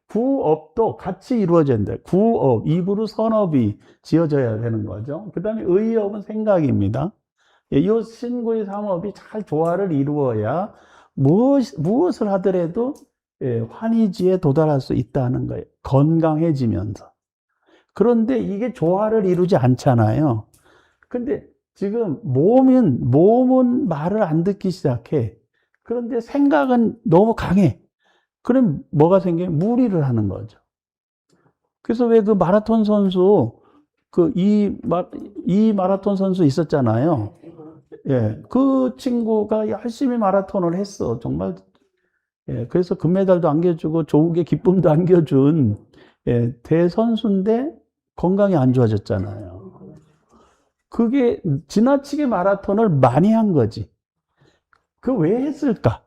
구업도 같이 이루어진다. 구업, 입으로 선업이 지어져야 되는 거죠. 그다음에 의업은 생각입니다. 이 신구의 삼업이 잘 조화를 이루어야 무엇을 하더라도 환희지에 도달할 수 있다는 거예요. 건강해지면서. 그런데 이게 조화를 이루지 않잖아요. 근데 지금 몸은 말을 안 듣기 시작해. 그런데 생각은 너무 강해. 그럼 뭐가 생겨요? 무리를 하는 거죠. 그래서 왜 그 마라톤 선수, 이 마라톤 선수 있었잖아요. 예, 그 친구가 열심히 마라톤을 했어. 정말. 예, 그래서 금메달도 안겨주고 조국의 기쁨도 안겨준 대선수인데 건강이 안 좋아졌잖아요. 그게 지나치게 마라톤을 많이 한 거지. 그 왜 했을까?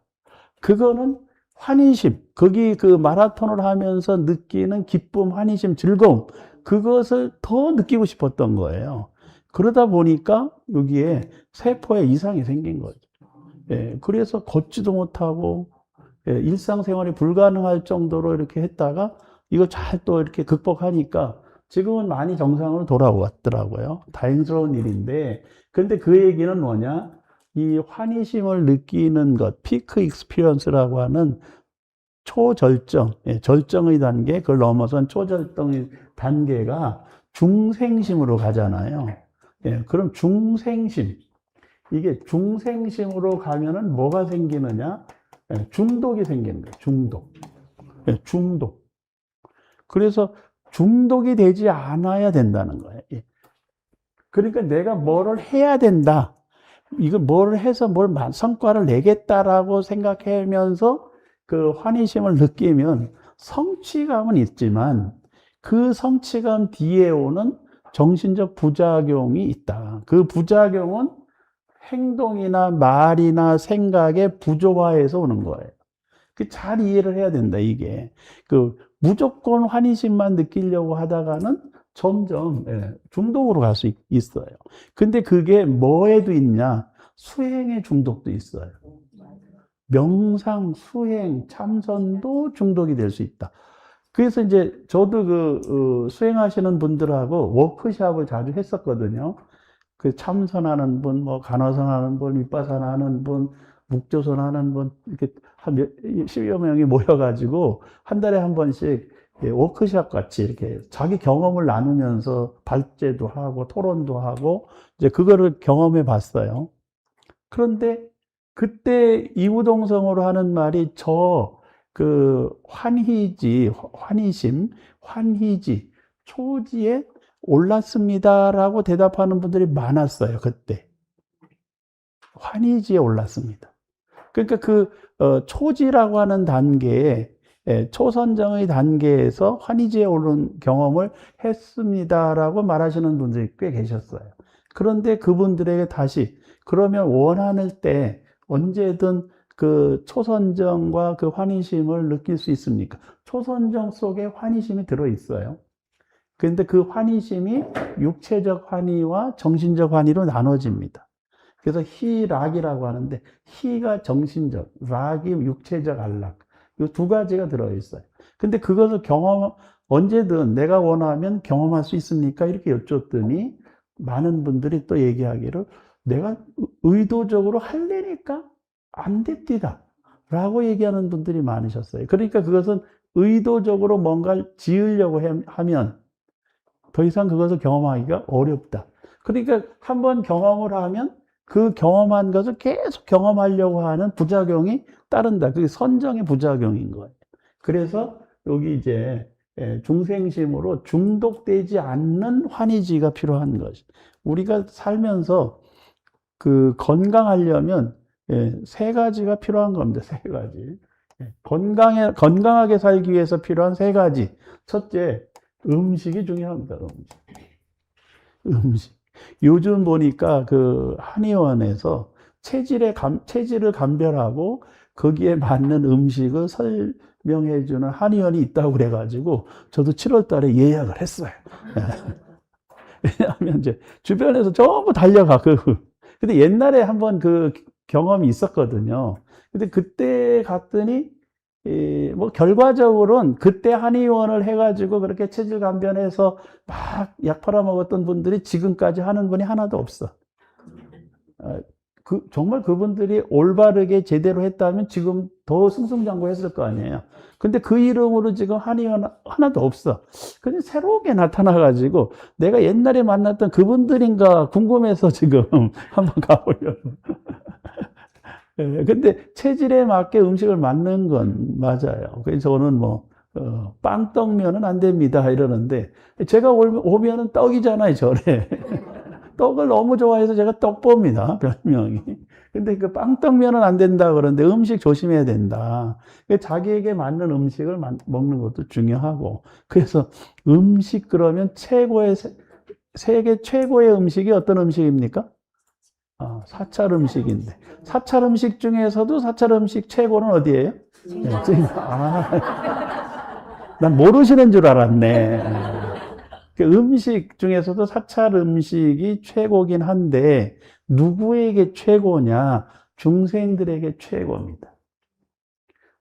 그거는 환희심, 거기 그 마라톤을 하면서 느끼는 기쁨, 환희심, 즐거움, 그것을 더 느끼고 싶었던 거예요. 그러다 보니까 여기에 세포에 이상이 생긴 거죠. 예, 그래서 걷지도 못하고, 일상생활이 불가능할 정도로 이렇게 했다가, 이거 잘 또 이렇게 극복하니까, 지금은 많이 정상으로 돌아왔더라고요. 다행스러운 일인데, 근데 그 얘기는 뭐냐? 이 환희심을 느끼는 것, 피크 익스피리언스라고 하는 초절정, 절정의 단계, 그걸 넘어선 초절정의 단계가 중생심으로 가잖아요. 그럼 중생심, 이게 중생심으로 가면은 뭐가 생기느냐? 중독이 생기는 거예요. 중독. 중독. 그래서 중독이 되지 않아야 된다는 거예요. 그러니까 내가 뭐를 해야 된다. 이걸 뭘 해서 성과를 내겠다라고 생각하면서 그 환희심을 느끼면 성취감은 있지만 그 성취감 뒤에 오는 정신적 부작용이 있다. 그 부작용은 행동이나 말이나 생각의 부조화에서 오는 거예요. 그 잘 이해를 해야 된다, 이게. 무조건 환희심만 느끼려고 하다가는 점점 중독으로 갈 수 있어요. 근데 그게 뭐에도 있냐? 수행의 중독도 있어요. 명상, 수행, 참선도 중독이 될 수 있다. 그래서 이제 저도 수행하시는 분들하고 워크숍을 자주 했었거든요. 그 참선하는 분, 뭐 간허선 하는 분, 윗바사나 하는 분, 묵조선 하는 분, 이렇게 한 10여 명이 모여가지고 한 달에 한 번씩 워크숍 같이 이렇게 자기 경험을 나누면서 발제도 하고 토론도 하고 이제 그거를 경험해 봤어요. 그런데 그때 이우동성으로 하는 말이 환희심, 환희지, 초지에 올랐습니다라고 대답하는 분들이 많았어요, 그때. 환희지에 올랐습니다. 그러니까 초지라고 하는 단계에, 초선정의 단계에서 환희지에 오른 경험을 했습니다라고 말하시는 분들이 꽤 계셨어요. 그런데 그분들에게 다시, 그러면 원하는 때 언제든 그 초선정과 그 환희심을 느낄 수 있습니까? 초선정 속에 환희심이 들어있어요. 그런데 그 환희심이 육체적 환희와 정신적 환희로 나눠집니다. 그래서 희락이라고 하는데, 희가 정신적, 락이 육체적 안락. 이 두 가지가 들어있어요. 근데 그것을 언제든 내가 원하면 경험할 수 있습니까? 이렇게 여쭙더니 많은 분들이 또 얘기하기를 내가 의도적으로 할래니까 안 됐디다. 라고 얘기하는 분들이 많으셨어요. 그러니까 그것은 의도적으로 뭔가를 지으려고 하면 더 이상 그것을 경험하기가 어렵다. 그러니까 한번 경험을 하면 그 경험한 것을 계속 경험하려고 하는 부작용이 따른다. 그게 선정의 부작용인 거예요. 그래서 여기 이제 중생심으로 중독되지 않는 환희지가 필요한 것이. 우리가 살면서 그 건강하려면 세 가지가 필요한 겁니다. 세 가지. 건강하게 살기 위해서 필요한 세 가지. 첫째, 음식이 중요합니다. 음식. 요즘 보니까 그 한의원에서 체질을 감별하고 거기에 맞는 음식을 설명해 주는 한의원이 있다고 그래가지고 저도 7월 달에 예약을 했어요. 왜냐하면 이제 주변에서 전부 달려가고. 근데 옛날에 한번 그 경험이 있었거든요. 근데 그때 갔더니 뭐 결과적으로는 그때 한의원을 해가지고 그렇게 체질 감변해서 막 약 팔아먹었던 분들이 지금까지 하는 분이 하나도 없어. 정말 그분들이 올바르게 제대로 했다면 지금 더 승승장구했을 거 아니에요. 근데 그 이름으로 지금 한의원 하나도 없어. 근데 새롭게 나타나가지고 내가 옛날에 만났던 그분들인가 궁금해서 지금 한번 가보려고. 근데 체질에 맞게 음식을 맞는 건 맞아요. 그래서 저는 뭐, 빵떡면은 안 됩니다. 이러는데, 제가 오면은 떡이잖아요, 절에. 떡을 너무 좋아해서 제가 떡봅니다, 별명이. 근데 그 빵떡면은 안 된다 그러는데 음식 조심해야 된다. 자기에게 맞는 음식을 먹는 것도 중요하고. 그래서 음식 그러면 세계 최고의 음식이 어떤 음식입니까? 사찰 음식인데. 사찰 음식 중에서도 사찰 음식 최고는 어디예요? 네, 난 모르시는 줄 알았네. 그 음식 중에서도 사찰 음식이 최고긴 한데, 누구에게 최고냐? 중생들에게 최고입니다.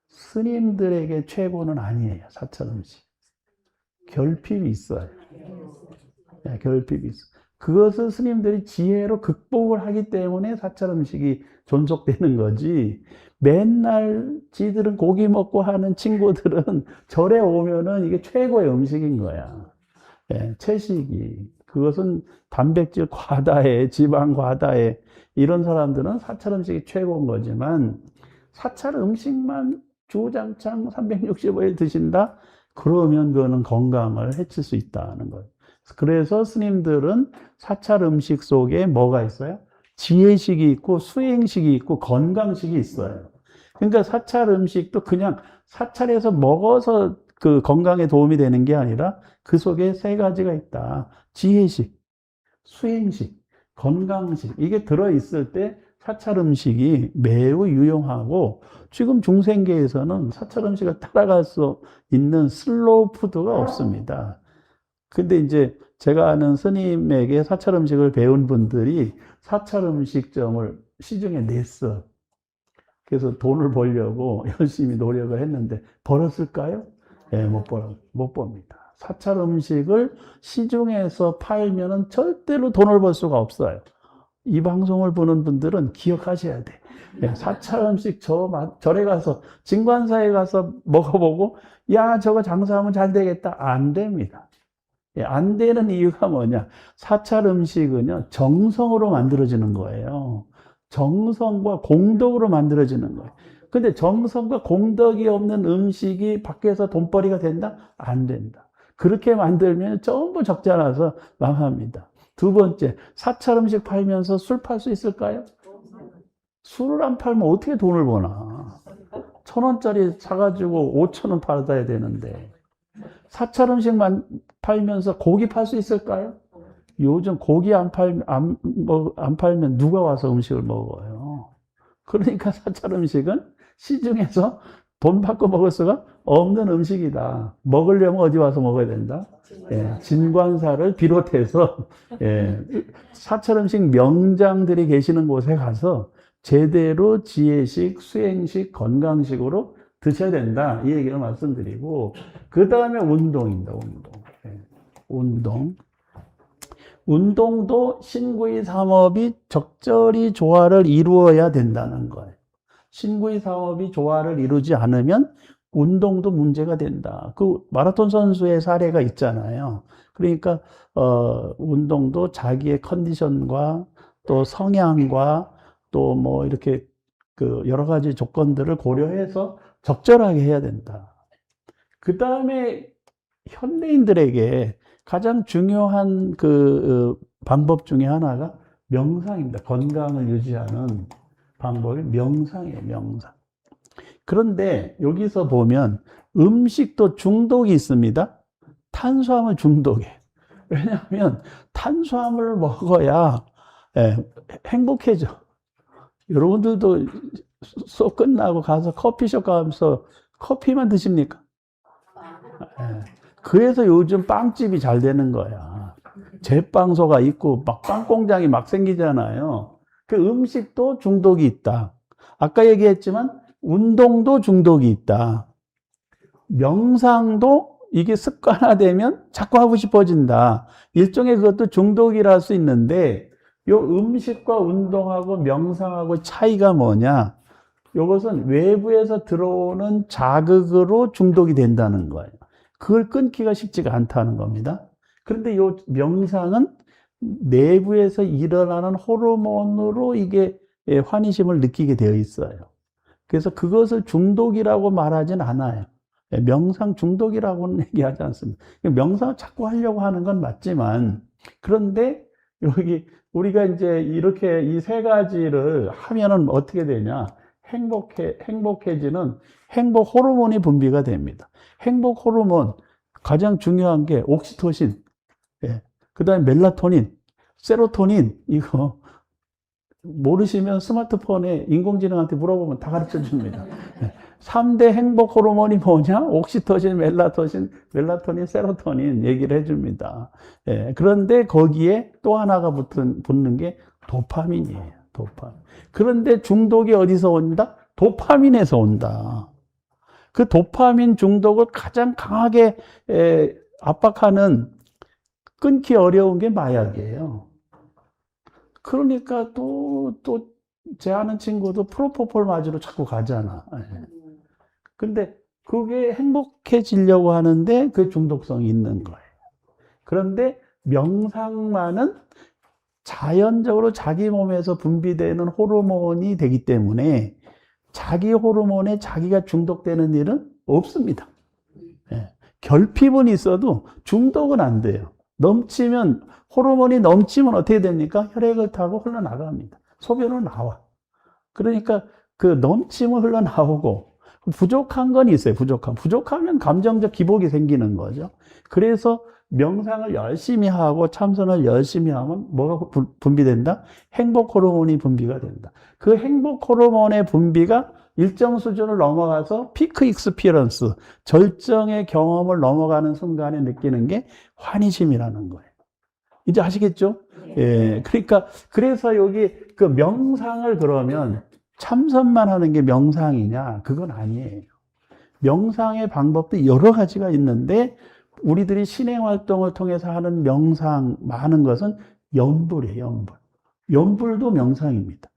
스님들에게 최고는 아니에요, 사찰 음식. 결핍이 있어요. 네, 결핍이 있어. 그것을 스님들이 지혜로 극복을 하기 때문에 사찰 음식이 존속되는 거지. 맨날 지들은 고기 먹고 하는 친구들은 절에 오면은 이게 최고의 음식인 거야. 채식이. 그것은 단백질 과다해, 지방 과다해. 이런 사람들은 사찰 음식이 최고인 거지만, 사찰 음식만 주구장창 365일 드신다? 그러면 그거는 건강을 해칠 수 있다는 거예요. 그래서 스님들은 사찰 음식 속에 뭐가 있어요? 지혜식이 있고, 수행식이 있고, 건강식이 있어요. 그러니까 사찰 음식도 그냥 사찰에서 먹어서 그 건강에 도움이 되는 게 아니라 그 속에 세 가지가 있다. 지혜식, 수행식, 건강식. 이게 들어있을 때 사찰 음식이 매우 유용하고, 지금 중생계에서는 사찰 음식을 따라갈 수 있는 슬로우 푸드가 없습니다. 근데 이제 제가 아는 스님에게 사찰 음식을 배운 분들이 사찰 음식점을 시중에 냈어. 그래서 돈을 벌려고 열심히 노력을 했는데 벌었을까요? 못 봅니다. 사찰 음식을 시중에서 팔면은 절대로 돈을 벌 수가 없어요. 이 방송을 보는 분들은 기억하셔야 돼. 사찰 음식 절에 가서, 진관사에 가서 먹어보고, 야, 저거 장사하면 잘 되겠다. 안 됩니다. 안 되는 이유가 뭐냐? 사찰 음식은요, 정성으로 만들어지는 거예요. 정성과 공덕으로 만들어지는 거예요. 근데 정성과 공덕이 없는 음식이 밖에서 돈벌이가 된다? 안 된다. 그렇게 만들면 전부 적자 나서 망합니다. 두 번째, 사찰 음식 팔면서 술 팔 수 있을까요? 술을 안 팔면 어떻게 돈을 버나? 1,000원짜리 사가지고 5,000원 받아야 되는데. 사찰 음식만 팔면서 고기 팔 수 있을까요? 요즘 고기 안 팔면 누가 와서 음식을 먹어요? 그러니까 사찰 음식은 시중에서 돈 받고 먹을 수가 없는 음식이다. 먹으려면 어디 와서 먹어야 된다? 진관사를 비롯해서 사찰 음식 명장들이 계시는 곳에 가서 제대로 지혜식, 수행식, 건강식으로 드셔야 된다. 이 얘기를 말씀드리고, 그 다음에 운동입니다. 운동. 운동도 신구의 삼업이 적절히 조화를 이루어야 된다는 거예요. 신구의 삼업이 조화를 이루지 않으면 운동도 문제가 된다. 그 마라톤 선수의 사례가 있잖아요. 그러니까 운동도 자기의 컨디션과 또 성향과 또 뭐 이렇게 그 여러 가지 조건들을 고려해서 적절하게 해야 된다. 그 다음에 현대인들에게 가장 중요한 방법 중에 하나가 명상입니다. 건강을 유지하는 방법이 명상이에요, 명상. 그런데 여기서 보면 음식도 중독이 있습니다. 탄수화물 중독이에요. 왜냐하면 탄수화물을 먹어야 행복해져. 여러분들도 수업 끝나고 가서 커피숍 가면서 커피만 드십니까? 그래서 요즘 빵집이 잘 되는 거야. 제빵소가 있고 막 빵 공장이 막 생기잖아요. 그 음식도 중독이 있다. 아까 얘기했지만 운동도 중독이 있다. 명상도 이게 습관화되면 자꾸 하고 싶어진다. 일종의 그것도 중독이라 할 수 있는데 요 음식과 운동하고 명상하고 차이가 뭐냐? 이것은 외부에서 들어오는 자극으로 중독이 된다는 거예요. 그걸 끊기가 쉽지가 않다는 겁니다. 그런데 이 명상은 내부에서 일어나는 호르몬으로 이게 환희심을 느끼게 되어 있어요. 그래서 그것을 중독이라고 말하진 않아요. 명상 중독이라고는 얘기하지 않습니다. 명상을 자꾸 하려고 하는 건 맞지만, 그런데 여기 우리가 이제 이렇게 이 세 가지를 하면은 어떻게 되냐? 행복해지는 행복 호르몬이 분비가 됩니다. 행복 호르몬, 가장 중요한 게 옥시토신, 그 다음에 멜라토닌, 세로토닌, 이거 모르시면 스마트폰에 인공지능한테 물어보면 다 가르쳐 줍니다. 3대 행복 호르몬이 뭐냐? 옥시토신, 멜라토닌, 세로토닌 얘기를 해줍니다. 그런데 거기에 또 하나가 붙는 게 도파민이에요. 도파민. 그런데 중독이 어디서 온다? 도파민에서 온다. 그 도파민 중독을 가장 강하게 압박하는, 끊기 어려운 게 마약이에요. 그러니까 또 제 아는 친구도 프로포폴 맞으러 자꾸 가잖아. 근데 그게 행복해지려고 하는데 그 중독성이 있는 거예요. 그런데 명상만은 자연적으로 자기 몸에서 분비되는 호르몬이 되기 때문에 자기 호르몬에 자기가 중독되는 일은 없습니다. 결핍은 있어도 중독은 안 돼요. 호르몬이 넘치면 어떻게 됩니까? 혈액을 타고 흘러나갑니다. 소변으로 나와. 그러니까 그 넘치면 흘러나오고, 부족한 건 있어요. 부족하면 감정적 기복이 생기는 거죠. 그래서 명상을 열심히 하고 참선을 열심히 하면 뭐가 분비된다? 행복 호르몬이 분비가 된다. 그 행복 호르몬의 분비가 일정 수준을 넘어가서 피크 익스피리언스, 절정의 경험을 넘어가는 순간에 느끼는 게 환희심이라는 거예요. 이제 아시겠죠? 그러니까, 그래서 여기 그 명상을 그러면 참선만 하는 게 명상이냐? 그건 아니에요. 명상의 방법도 여러 가지가 있는데, 우리들이 신행 활동을 통해서 하는 명상, 많은 것은 연불이에요, 연불. 연불도 명상입니다.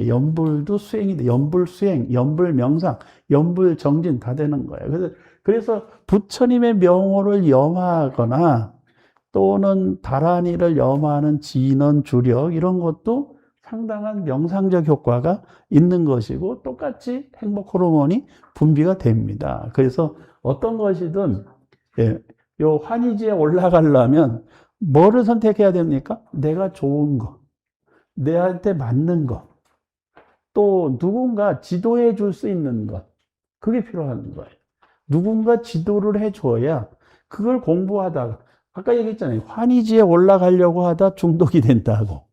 연불도 수행인데, 연불 수행, 연불 명상, 연불 정진 다 되는 거예요. 그래서 부처님의 명호를 염하거나 또는 다란이를 염하는 진언, 주력, 이런 것도 상당한 명상적 효과가 있는 것이고, 똑같이 행복 호르몬이 분비가 됩니다. 그래서 어떤 것이든, 요 환희지에 올라가려면 뭐를 선택해야 됩니까? 내가 좋은 거, 내한테 맞는 거, 또 누군가 지도해 줄 수 있는 것, 그게 필요한 거예요. 누군가 지도를 해줘야 그걸 공부하다가, 아까 얘기했잖아요. 환희지에 올라가려고 하다 중독이 된다고.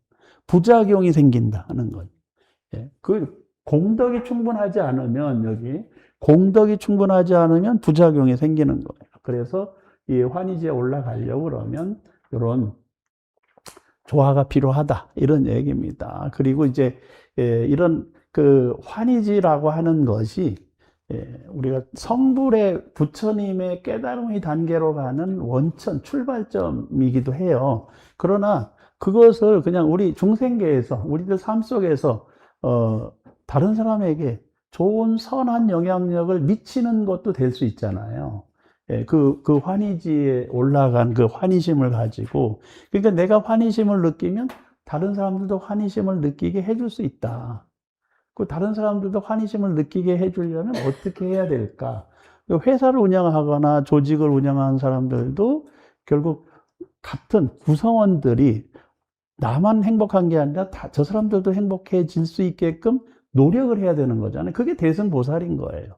부작용이 생긴다는 거예요. 그 공덕이 충분하지 않으면, 공덕이 충분하지 않으면 부작용이 생기는 거예요. 그래서 이 환희지에 올라가려고 그러면 이런 조화가 필요하다, 이런 얘기입니다. 그리고 이제 이런 그 환희지라고 하는 것이 우리가 성불의 부처님의 깨달음의 단계로 가는 원천, 출발점이기도 해요. 그러나 그것을 그냥 우리 중생계에서, 우리들 삶 속에서 다른 사람에게 좋은 선한 영향력을 미치는 것도 될 수 있잖아요. 그 환희지에 올라간 그 환희심을 가지고, 그러니까 내가 환희심을 느끼면 다른 사람들도 환희심을 느끼게 해줄 수 있다. 그 다른 사람들도 환희심을 느끼게 해주려면 어떻게 해야 될까? 회사를 운영하거나 조직을 운영하는 사람들도 결국 같은 구성원들이 나만 행복한 게 아니라 저 사람들도 행복해질 수 있게끔 노력을 해야 되는 거잖아요. 그게 대승보살인 거예요.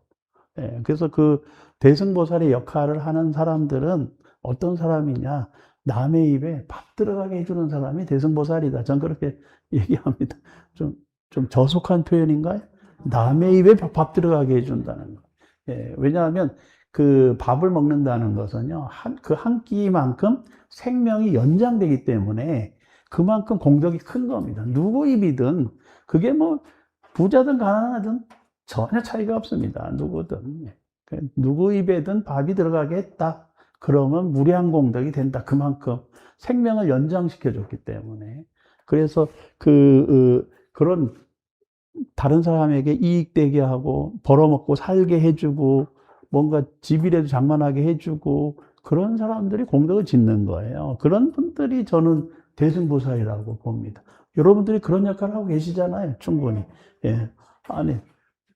예, 그래서 그 대승보살의 역할을 하는 사람들은 어떤 사람이냐? 남의 입에 밥 들어가게 해주는 사람이 대승보살이다. 전 그렇게 얘기합니다. 좀 저속한 표현인가요? 남의 입에 밥 들어가게 해준다는 거. 예, 왜냐하면 그 밥을 먹는다는 것은요, 그 한 끼만큼 생명이 연장되기 때문에 그만큼 공덕이 큰 겁니다. 누구 입이든, 그게 뭐 부자든 가난하든 전혀 차이가 없습니다. 누구든. 누구 입에든 밥이 들어가게 했다. 그러면 무량 공덕이 된다. 그만큼 생명을 연장시켜 줬기 때문에. 그래서 그런 다른 사람에게 이익되게 하고 벌어먹고 살게 해주고 뭔가 집이라도 장만하게 해주고 그런 사람들이 공덕을 짓는 거예요. 그런 분들이 저는 대승보살이라고 봅니다. 여러분들이 그런 역할을 하고 계시잖아요. 충분히. 예. 아니,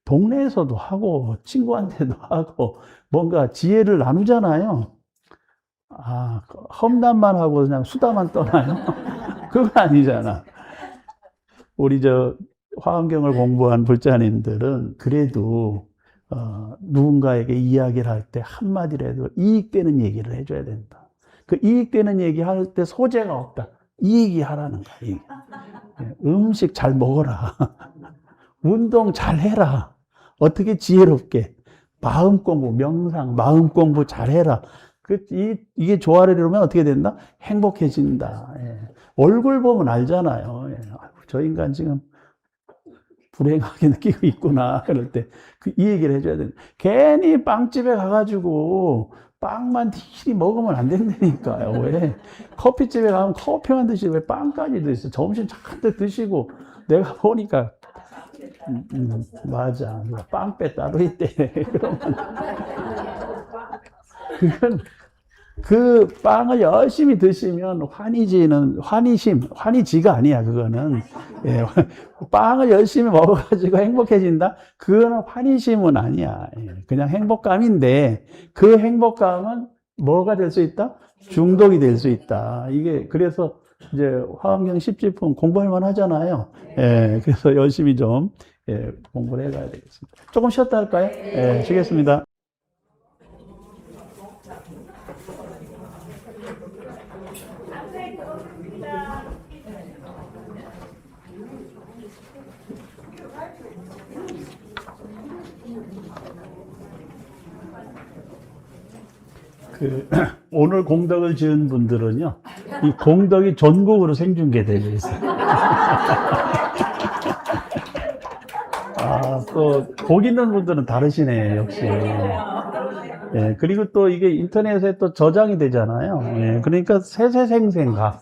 동네에서도 하고 친구한테도 하고 뭔가 지혜를 나누잖아요. 아, 험담만 하고 그냥 수다만 떠나요? 그거 아니잖아. 우리 화엄경을 공부한 불자님들은 그래도 누군가에게 이야기를 할 때 한마디라도 이익되는 얘기를 해줘야 된다. 그 이익되는 얘기 할 때 소재가 없다. 이익이 하라는 거야. 음식 잘 먹어라. 운동 잘 해라. 어떻게 지혜롭게. 마음 공부, 명상, 마음 공부 잘 해라. 이게 조화를 이루면 어떻게 된다? 행복해진다. 예. 얼굴 보면 알잖아요. 예. 아이고, 저 인간 지금 불행하게 느끼고 있구나. 그럴 때, 이 얘기를 해줘야 된다. 괜히 빵집에 가가지고, 빵만 튀기 먹으면 안 된다니까요. 왜? 커피집에 가면 커피만 드시고, 왜 빵까지 드시고, 점심 잔뜩 드시고, 내가 보니까, 맞아. 빵배 따로 있대. 그러면. 그건, 그 빵을 열심히 드시면 환희지가 아니야, 그거는. 예, 빵을 열심히 먹어가지고 행복해진다? 그거는 환희심은 아니야. 예, 그냥 행복감인데, 그 행복감은 뭐가 될 수 있다? 중독이 될 수 있다. 그래서 이제 화엄경 10지품 공부할 만 하잖아요. 예, 그래서 열심히 좀, 공부를 해가야 되겠습니다. 조금 쉬었다 할까요? 예, 쉬겠습니다. 오늘 공덕을 지은 분들은요, 이 공덕이 전국으로 생중계되고 있어요. 아, 또, 복 있는 분들은 다르시네, 역시. 예, 그리고 또 이게 인터넷에 또 저장이 되잖아요. 예, 그러니까 세세생생가.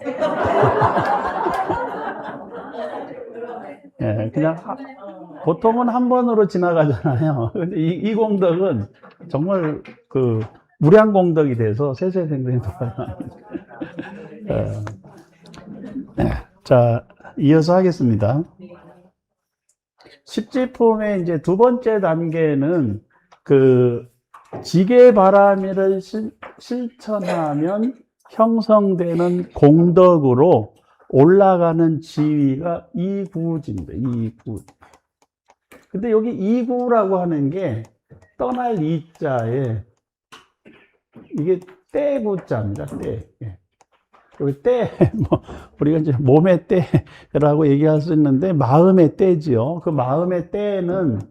예, 그냥 보통은 한 번으로 지나가잖아요. 근데 이 공덕은 정말 무량공덕이 돼서 세세생생 돌아가는. 자, 이어서 하겠습니다. 십지품의 이제 두 번째 단계는 지계바라미를 실천하면 형성되는 공덕으로 올라가는 지위가 이구지입니다. 이구. 근데 여기 이구라고 하는 게 떠날 이자에 이게 떼구자입니다. 떼. 여기 떼, 우리가 이제 몸의 떼라고 얘기할 수 있는데, 마음의 떼지요. 그 마음의 떼는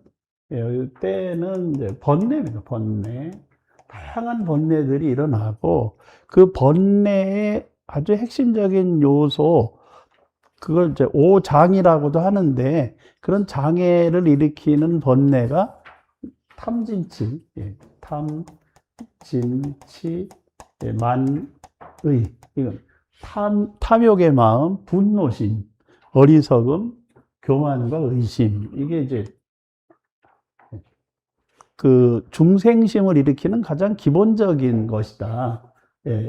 이제 번뇌입니다. 번뇌. 다양한 번뇌들이 일어나고, 그 번뇌의 아주 핵심적인 요소, 그걸 이제 오장이라고도 하는데, 그런 장애를 일으키는 번뇌가 탐진치, 탐진치, 만의, 이건 탐욕의 마음, 분노심, 어리석음, 교만과 의심. 이게 이제 중생심을 일으키는 가장 기본적인 것이다.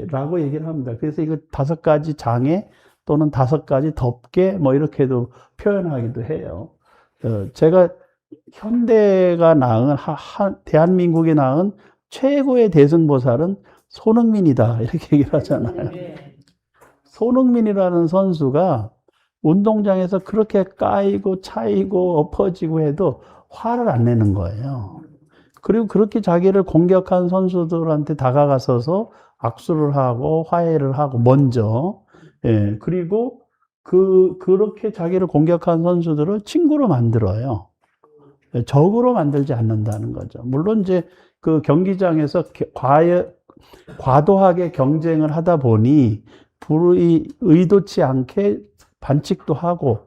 라고 얘기를 합니다. 그래서 이거 5가지 장애 또는 5가지 덮개 이렇게도 표현하기도 해요. 제가 현대가 낳은, 대한민국이 낳은 최고의 대승보살은 손흥민이다. 이렇게 얘기를 하잖아요. 손흥민이라는 선수가 운동장에서 그렇게 까이고 차이고 엎어지고 해도 화를 안 내는 거예요. 그리고 그렇게 자기를 공격한 선수들한테 다가가서서 악수를 하고 화해를 하고 먼저, 예, 그리고 그렇게 자기를 공격한 선수들을 친구로 만들어요. 적으로 만들지 않는다는 거죠. 물론 이제 그 경기장에서 과도하게 경쟁을 하다 보니 의도치 않게 반칙도 하고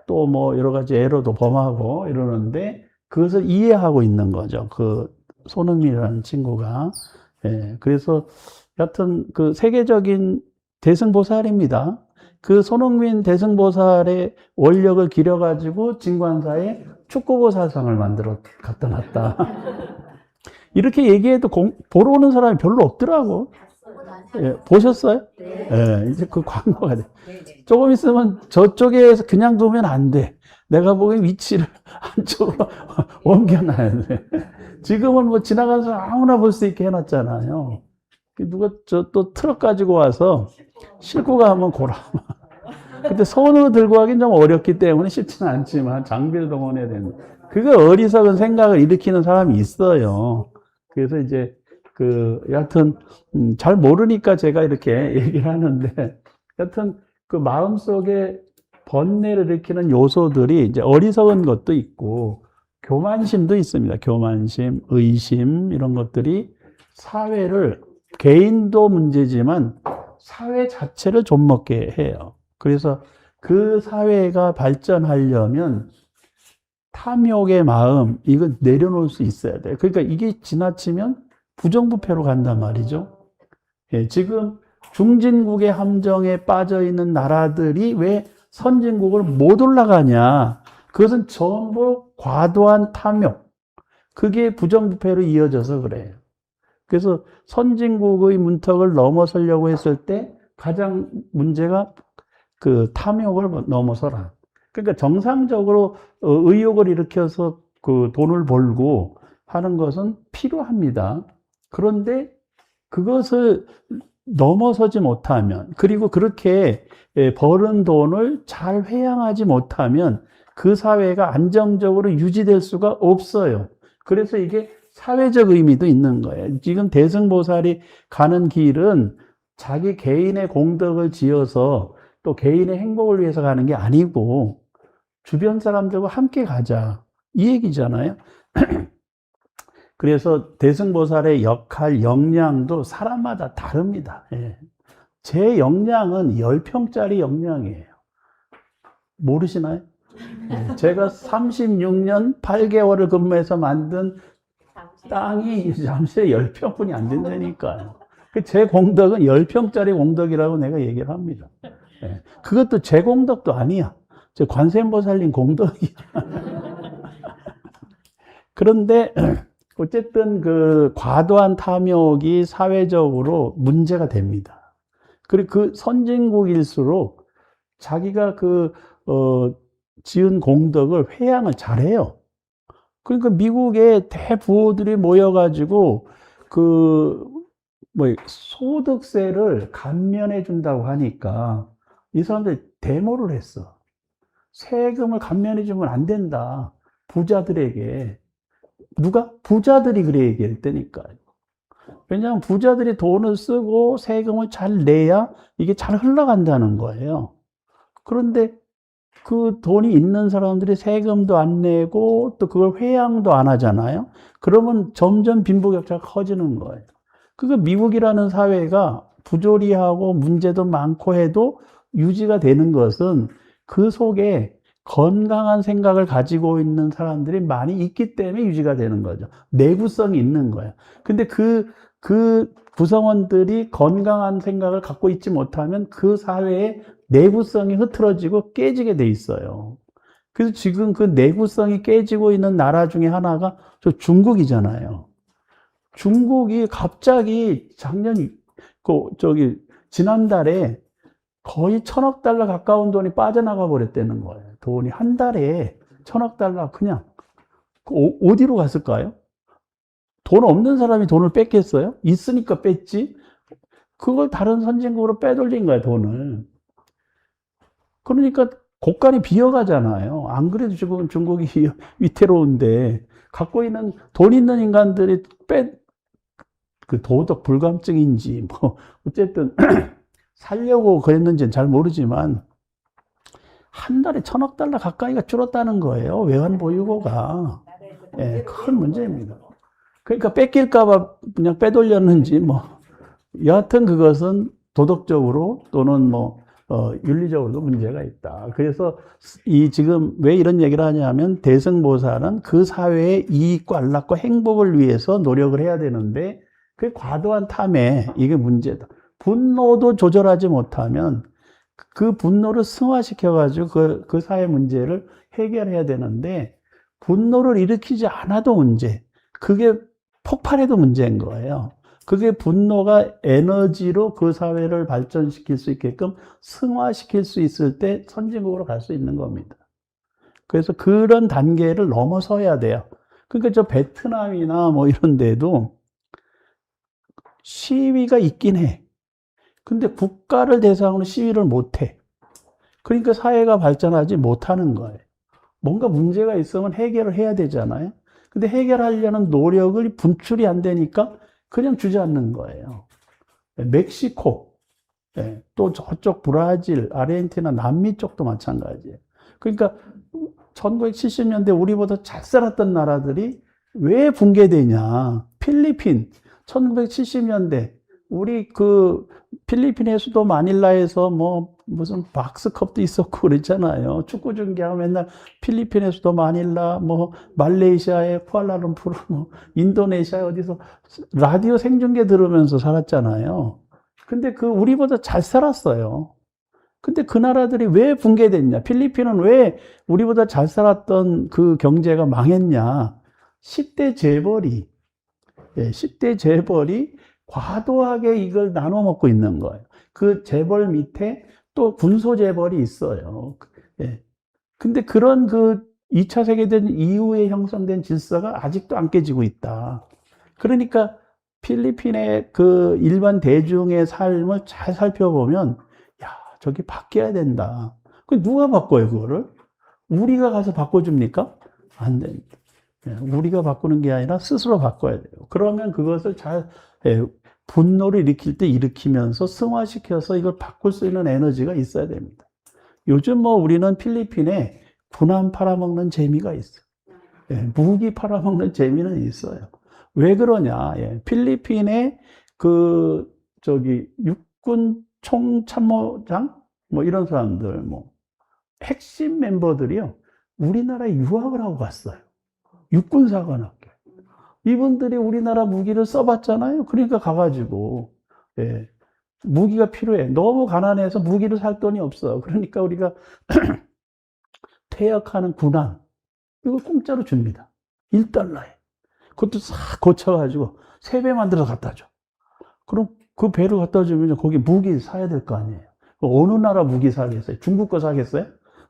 또 뭐 여러 가지 에러도 범하고 이러는데 그것을 이해하고 있는 거죠. 그 손흥민이라는 친구가. 예, 그래서 여하튼 그 세계적인 대승보살입니다. 그 손흥민 대승보살의 원력을 기려가지고 진관사에 축구보살상을 만들어 갖다 놨다. 이렇게 얘기해도 보러 오는 사람이 별로 없더라고. 예, 보셨어요? 예, 이제 그 광고가 돼. 조금 있으면 저쪽에서 그냥 두면 안 돼. 내가 보기엔 위치를 안쪽으로 옮겨놔야 돼. 지금은 뭐 지나가는 사람 아무나 볼 수 있게 해놨잖아요. 누가 또 트럭 가지고 와서 싣고 가면 고라. 근데 손으로 들고 가긴 좀 어렵기 때문에 쉽지는 않지만 장비를 동원해야 되는. 그거 어리석은 생각을 일으키는 사람이 있어요. 그래서 이제 여하튼 잘 모르니까 제가 이렇게 얘기를 하는데, 여하튼 그 마음속에 번뇌를 일으키는 요소들이 이제 어리석은 것도 있고 교만심도 있습니다. 교만심, 의심 이런 것들이 사회를, 개인도 문제지만 사회 자체를 좀먹게 해요. 그래서 그 사회가 발전하려면 탐욕의 마음, 이거 내려놓을 수 있어야 돼요. 그러니까 이게 지나치면 부정부패로 간단 말이죠. 예, 지금 중진국의 함정에 빠져 있는 나라들이 왜 선진국을 못 올라가냐? 그것은 전부 과도한 탐욕. 그게 부정부패로 이어져서 그래요. 그래서 선진국의 문턱을 넘어서려고 했을 때 가장 문제가 그 탐욕을 넘어서라. 그러니까 정상적으로 의욕을 일으켜서 그 돈을 벌고 하는 것은 필요합니다. 그런데 그것을 넘어서지 못하면, 그리고 그렇게 벌은 돈을 잘 회양하지 못하면 그 사회가 안정적으로 유지될 수가 없어요. 그래서 이게 사회적 의미도 있는 거예요. 지금 대승보살이 가는 길은 자기 개인의 공덕을 지어서 또 개인의 행복을 위해서 가는 게 아니고 주변 사람들과 함께 가자, 이 얘기잖아요. 그래서 대승보살의 역할, 역량도 사람마다 다릅니다. 예. 제 역량은 10평짜리 역량이에요. 모르시나요? 예. 제가 36년 8개월을 근무해서 만든 땅이 잠실에 10평뿐이 안 된다니까요. 제 공덕은 10평짜리 공덕이라고 내가 얘기를 합니다. 예. 그것도 제 공덕도 아니야. 제 관세음보살님 공덕이야. 그런데 어쨌든 그 과도한 탐욕이 사회적으로 문제가 됩니다. 그리고 그 선진국일수록 자기가 지은 공덕을 회양을 잘해요. 그러니까 미국의 대부호들이 모여가지고 소득세를 감면해 준다고 하니까 이 사람들이 데모를 했어. 세금을 감면해 주면 안 된다. 부자들에게. 누가? 부자들이 그래 얘기할 때니까요. 왜냐하면 부자들이 돈을 쓰고 세금을 잘 내야 이게 잘 흘러간다는 거예요. 그런데 그 돈이 있는 사람들이 세금도 안 내고 또 그걸 회양도 안 하잖아요. 그러면 점점 빈부격차가 커지는 거예요. 그러니까 미국이라는 사회가 부조리하고 문제도 많고 해도 유지가 되는 것은 그 속에 건강한 생각을 가지고 있는 사람들이 많이 있기 때문에 유지가 되는 거죠. 내구성이 있는 거예요. 근데 그 구성원들이 건강한 생각을 갖고 있지 못하면 그 사회의 내구성이 흐트러지고 깨지게 돼 있어요. 그래서 지금 그 내구성이 깨지고 있는 나라 중에 하나가 저 중국이잖아요. 중국이 갑자기 지난달에 거의 1,000억 달러 가까운 돈이 빠져나가 버렸다는 거예요. 돈이 한 달에 1,000억 달러 그냥 어디로 갔을까요? 돈 없는 사람이 돈을 뺐겠어요? 있으니까 뺐지. 그걸 다른 선진국으로 빼돌린 거야, 돈을. 그러니까 곳간이 비어가잖아요. 안 그래도 지금 중국이 위태로운데 갖고 있는 돈 있는 인간들이 그 도덕 불감증인지 뭐 어쨌든 살려고 그랬는지는 잘 모르지만 한 달에 1,000억 달러 가까이가 줄었다는 거예요. 외환 보유고가. 예, 큰 문제입니다. 그러니까 뺏길까봐 그냥 빼돌렸는지 뭐 여하튼 그것은 도덕적으로 또는 뭐 윤리적으로도 문제가 있다. 그래서 이 지금 왜 이런 얘기를 하냐면 대승보살은 그 사회의 이익과 안락과 행복을 위해서 노력을 해야 되는데 그 과도한 탐에 이게 문제다. 분노도 조절하지 못하면 그 분노를 승화시켜가지고 그 사회 문제를 해결해야 되는데 분노를 일으키지 않아도 문제. 그게 폭발해도 문제인 거예요. 그게 분노가 에너지로 그 사회를 발전시킬 수 있게끔 승화시킬 수 있을 때 선진국으로 갈 수 있는 겁니다. 그래서 그런 단계를 넘어서야 돼요. 그러니까 저 베트남이나 뭐 이런 데도 시위가 있긴 해. 근데 국가를 대상으로 시위를 못 해. 그러니까 사회가 발전하지 못하는 거예요. 뭔가 문제가 있으면 해결을 해야 되잖아요. 근데 해결하려는 노력을 분출이 안 되니까 그냥 주저앉는 거예요. 멕시코, 또 저쪽 브라질, 아르헨티나, 남미 쪽도 마찬가지예요. 그러니까 1970년대 우리보다 잘 살았던 나라들이 왜 붕괴되냐. 필리핀, 1970년대 우리 그 필리핀의 수도 마닐라에서 뭐 무슨 박스컵도 있었고 그랬잖아요. 축구 중계하면 맨날 필리핀의 수도 마닐라, 뭐 말레이시아의 쿠알라룸푸르, 뭐 인도네시아 어디서 라디오 생중계 들으면서 살았잖아요. 근데 그 우리보다 잘 살았어요. 근데 그 나라들이 왜 붕괴됐냐? 필리핀은 왜 우리보다 잘 살았던 그 경제가 망했냐? 10대 재벌이 10대 재벌이 과도하게 이걸 나눠 먹고 있는 거예요. 그 재벌 밑에 또 군소 재벌이 있어요. 예. 근데 그런 그 2차 세계대전 이후에 형성된 질서가 아직도 안 깨지고 있다. 그러니까 필리핀의 그 일반 대중의 삶을 잘 살펴보면, 야, 저기 바뀌어야 된다. 그 누가 바꿔요, 그거를? 우리가 가서 바꿔줍니까? 안 됩니다. 우리가 바꾸는 게 아니라 스스로 바꿔야 돼요. 그러면 그것을 잘 분노를 일으킬 때 일으키면서 승화시켜서 이걸 바꿀 수 있는 에너지가 있어야 됩니다. 요즘 뭐 우리는 필리핀에 군함 팔아먹는 재미가 있어요. 무기 팔아먹는 재미는 있어요. 왜 그러냐? 필리핀의 그 저기 육군 총참모장 뭐 이런 사람들 뭐 핵심 멤버들이요 우리나라에 유학을 하고 갔어요. 육군사관학교. 이분들이 우리나라 무기를 써봤잖아요. 그러니까 가가지고 무기가 필요해. 너무 가난해서 무기를 살 돈이 없어. 그러니까 우리가 퇴역하는 군함 이거 공짜로 줍니다. 1달러에. 그것도 싹 고쳐가지고 3배 만들어서 갖다 줘. 그럼 그 배를 갖다 주면 거기 무기 사야 될 거 아니에요. 어느 나라 무기 사겠어요? 중국 거 사겠어요?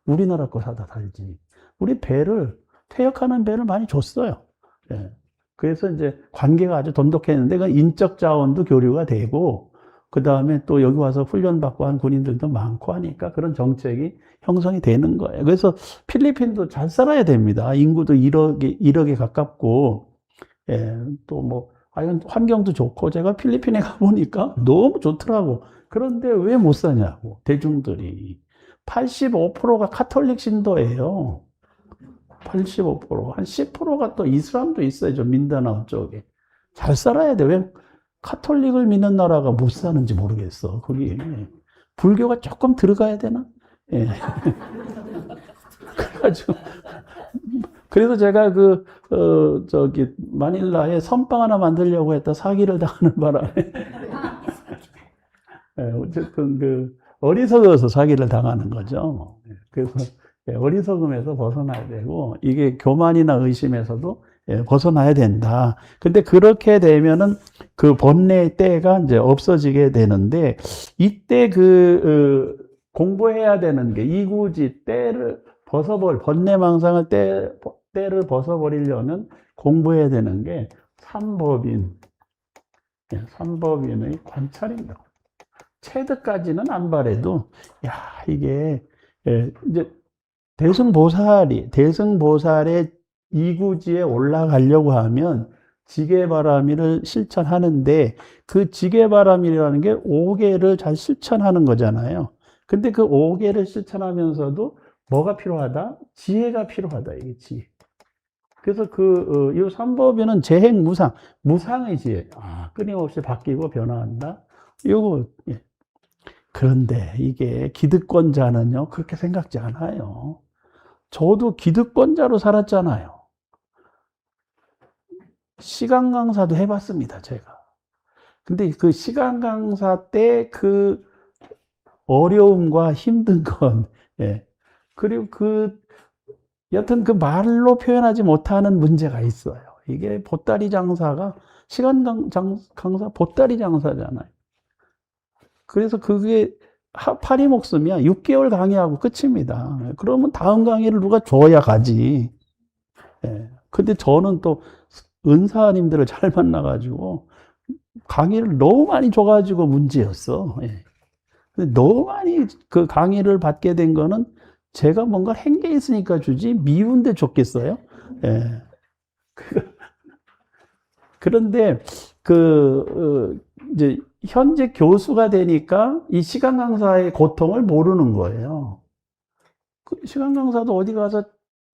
우리나라 거 사다 살지. 우리 배를 퇴역하는 배를 많이 줬어요. 그래서 이제 관계가 아주 돈독했는데 그 인적 자원도 교류가 되고 그 다음에 또 여기 와서 훈련받고 한 군인들도 많고 하니까 그런 정책이 형성이 되는 거예요. 그래서 필리핀도 잘 살아야 됩니다. 인구도 1억에 가깝고 또 뭐 환경도 좋고 제가 필리핀에 가보니까 너무 좋더라고. 그런데 왜 못 사냐고 대중들이 85%가 카톨릭 신도예요. 85%, 한 10%가 또 이슬람도 있어요. 저 민다나오 쪽에. 잘 살아야 돼. 왜 카톨릭을 믿는 나라가 못 사는지 모르겠어. 거기 불교가 조금 들어가야 되나? 그래가지고 그래서 제가 저기 마닐라에 선빵 하나 만들려고 했다 사기를 당하는 바람에 어쨌든 어리석어서 사기를 당하는 거죠. 그래서 어리석음에서 벗어나야 되고 이게 교만이나 의심에서도 벗어나야 된다. 근데 그렇게 되면은 그 번뇌의 때가 이제 없어지게 되는데 이때 공부해야 되는 게 이구지 때를 번뇌망상을 때를 벗어버리려면 공부해야 되는 게 삼법인, 삼법인의 관찰입니다. 체득까지는 안 바래도, 야, 이게, 이제, 대승보살의 이구지에 올라가려고 하면, 지게바라밀을 실천하는데, 그 지게바라밀이라는 게 5개를 잘 실천하는 거잖아요. 근데 그 5개를 실천하면서도 뭐가 필요하다? 지혜가 필요하다, 이게 지혜. 그래서 이 삼법인은 재행무상, 무상의 지혜. 끊임없이 바뀌고 변화한다. 요거, 예. 그런데 이게 기득권자는요, 그렇게 생각지 않아요. 저도 기득권자로 살았잖아요. 시간 강사도 해봤습니다, 제가. 근데 그 시간 강사 때 그 어려움과 힘든 건, 예. 그리고 여튼 그 말로 표현하지 못하는 문제가 있어요. 이게 보따리 장사가, 시간 강사 보따리 장사잖아요. 그래서 그게 파리 목숨이야. 6개월 강의하고 끝입니다. 그러면 다음 강의를 누가 줘야 가지. 예. 근데 저는 또 은사님들을 잘 만나가지고 강의를 너무 많이 줘가지고 문제였어. 예. 근데 너무 많이 그 강의를 받게 된 거는 제가 뭔가 한 게 있으니까 주지 미운데 줬겠어요? 예. 그런데 이제 현재 교수가 되니까 이 시간 강사의 고통을 모르는 거예요. 시간 강사도 어디 가서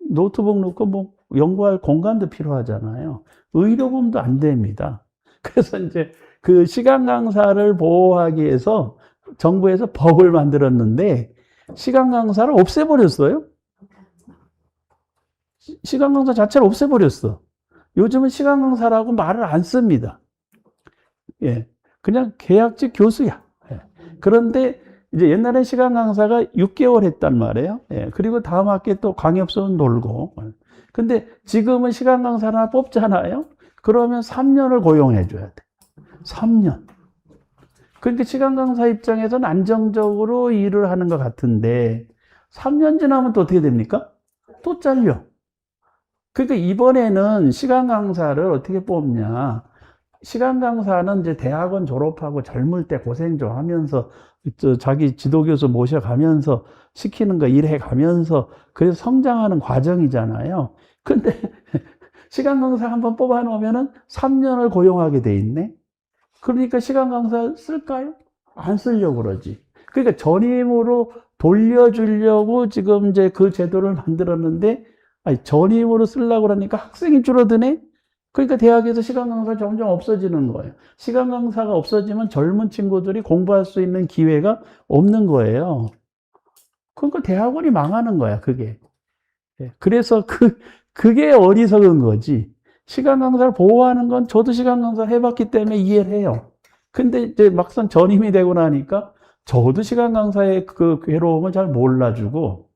노트북 놓고 뭐 연구할 공간도 필요하잖아요. 의료보험도 안 됩니다. 그래서 이제 그 시간 강사를 보호하기 위해서 정부에서 법을 만들었는데 시간 강사를 없애버렸어요. 시간 강사 자체를 없애버렸어. 요즘은 시간 강사라고 말을 안 씁니다. 예. 그냥 계약직 교수야. 예. 그런데 이제 옛날에 시간 강사가 6개월 했단 말이에요. 예. 그리고 다음 학기에 또 강협소는 놀고. 근데 지금은 시간 강사 하나 뽑잖아요. 그러면 3년을 고용해 줘야 돼. 3년. 그러니까 시간 강사 입장에서는 안정적으로 일을 하는 것 같은데 3년 지나면 또 어떻게 됩니까? 또 잘려. 그러니까 이번에는 시간 강사를 어떻게 뽑냐. 시간 강사는 이제 대학원 졸업하고 젊을 때 고생 좀 하면서 자기 지도교수 모셔가면서 시키는 거 일해 가면서 그래서 성장하는 과정이잖아요. 근데 시간 강사 한번 뽑아 놓으면은 3년을 고용하게 돼 있네. 그러니까 시간 강사 쓸까요? 안 쓰려고 그러지. 그러니까 전임으로 돌려주려고 지금 이제 그 제도를 만들었는데, 전임으로 쓰려고 그러니까 학생이 줄어드네? 그러니까 대학에서 시간 강사가 점점 없어지는 거예요. 시간 강사가 없어지면 젊은 친구들이 공부할 수 있는 기회가 없는 거예요. 그러니까 대학원이 망하는 거야, 그게. 그래서 그게 어리석은 거지. 시간 강사를 보호하는 건 저도 시간 강사 해봤기 때문에 이해를 해요. 근데 이제 막상 전임이 되고 나니까 저도 시간 강사의 그 괴로움을 잘 몰라주고,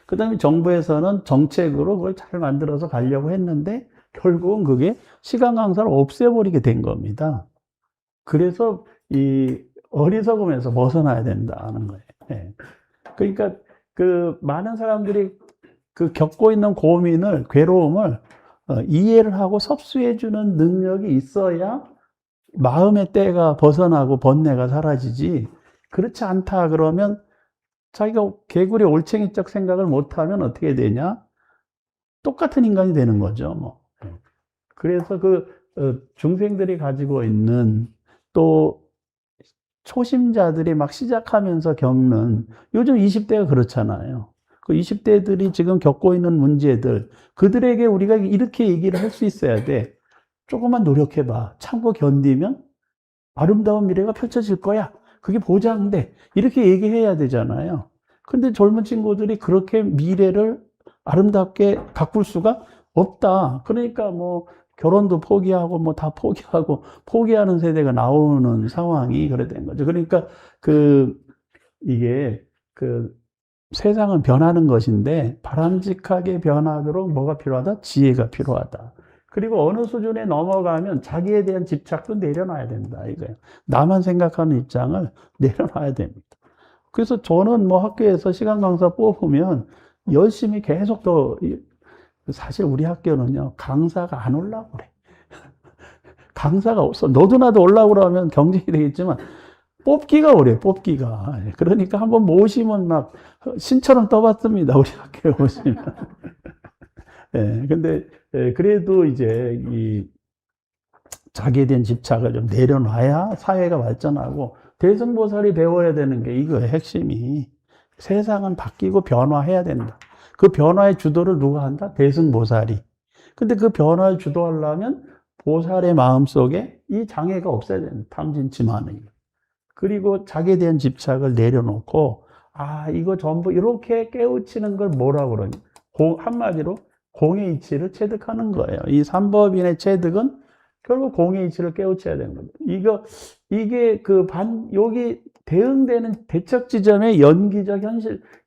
그 다음에 정부에서는 정책으로 그걸 잘 만들어서 가려고 했는데, 결국은 그게 시간 강사를 없애버리게 된 겁니다. 그래서 이 어리석음에서 벗어나야 된다는 거예요. 네. 그러니까 그 많은 사람들이 그 겪고 있는 고민을, 괴로움을 이해를 하고 섭수해주는 능력이 있어야 마음의 때가 벗어나고 번뇌가 사라지지. 그렇지 않다 그러면 자기가 개구리 올챙이적 생각을 못하면 어떻게 되냐? 똑같은 인간이 되는 거죠. 뭐. 그래서 중생들이 가지고 있는 또 초심자들이 막 시작하면서 겪는 요즘 20대가 그렇잖아요. 그 20대들이 지금 겪고 있는 문제들, 그들에게 우리가 이렇게 얘기를 할 수 있어야 돼. 조금만 노력해봐. 참고 견디면 아름다운 미래가 펼쳐질 거야. 그게 보장돼. 이렇게 얘기해야 되잖아요. 근데 젊은 친구들이 그렇게 미래를 아름답게 가꿀 수가 없다. 그러니까 뭐 결혼도 포기하고 뭐 다 포기하고 포기하는 세대가 나오는 상황이 그래 된 거죠. 그러니까 이게 세상은 변하는 것인데 바람직하게 변하도록 뭐가 필요하다? 지혜가 필요하다. 그리고 어느 수준에 넘어가면 자기에 대한 집착도 내려놔야 된다. 이거예요. 나만 생각하는 입장을 내려놔야 됩니다. 그래서 저는 뭐 학교에서 시간 강사 뽑으면 열심히 계속 사실 우리 학교는요, 강사가 안 오려고 그래. 강사가 없어. 너도 나도 올라오고 그러면 경쟁이 되겠지만 뽑기가 어려요, 뽑기가. 그러니까 한번 모시면 막 신처럼 떠받듭니다, 우리 학교에 오시면. 예, 근데, 그래도 이제 이 자기에 대한 집착을 좀 내려놔야 사회가 발전하고 대승보살이 배워야 되는 게 이거예요, 핵심이. 세상은 바뀌고 변화해야 된다. 그 변화의 주도를 누가 한다? 대승보살이. 근데 그 변화를 주도하려면 보살의 마음속에 이 장애가 없어야 된다. 탐진치만의. 그리고 자기에 대한 집착을 내려놓고, 아, 이거 전부 이렇게 깨우치는 걸 뭐라고 그러냐. 한마디로 공의 이치를 체득하는 거예요. 이 삼법인의 체득은 결국 공의 이치를 깨우쳐야 되는 겁니다. 이게 여기 대응되는 대척 지점에 연기적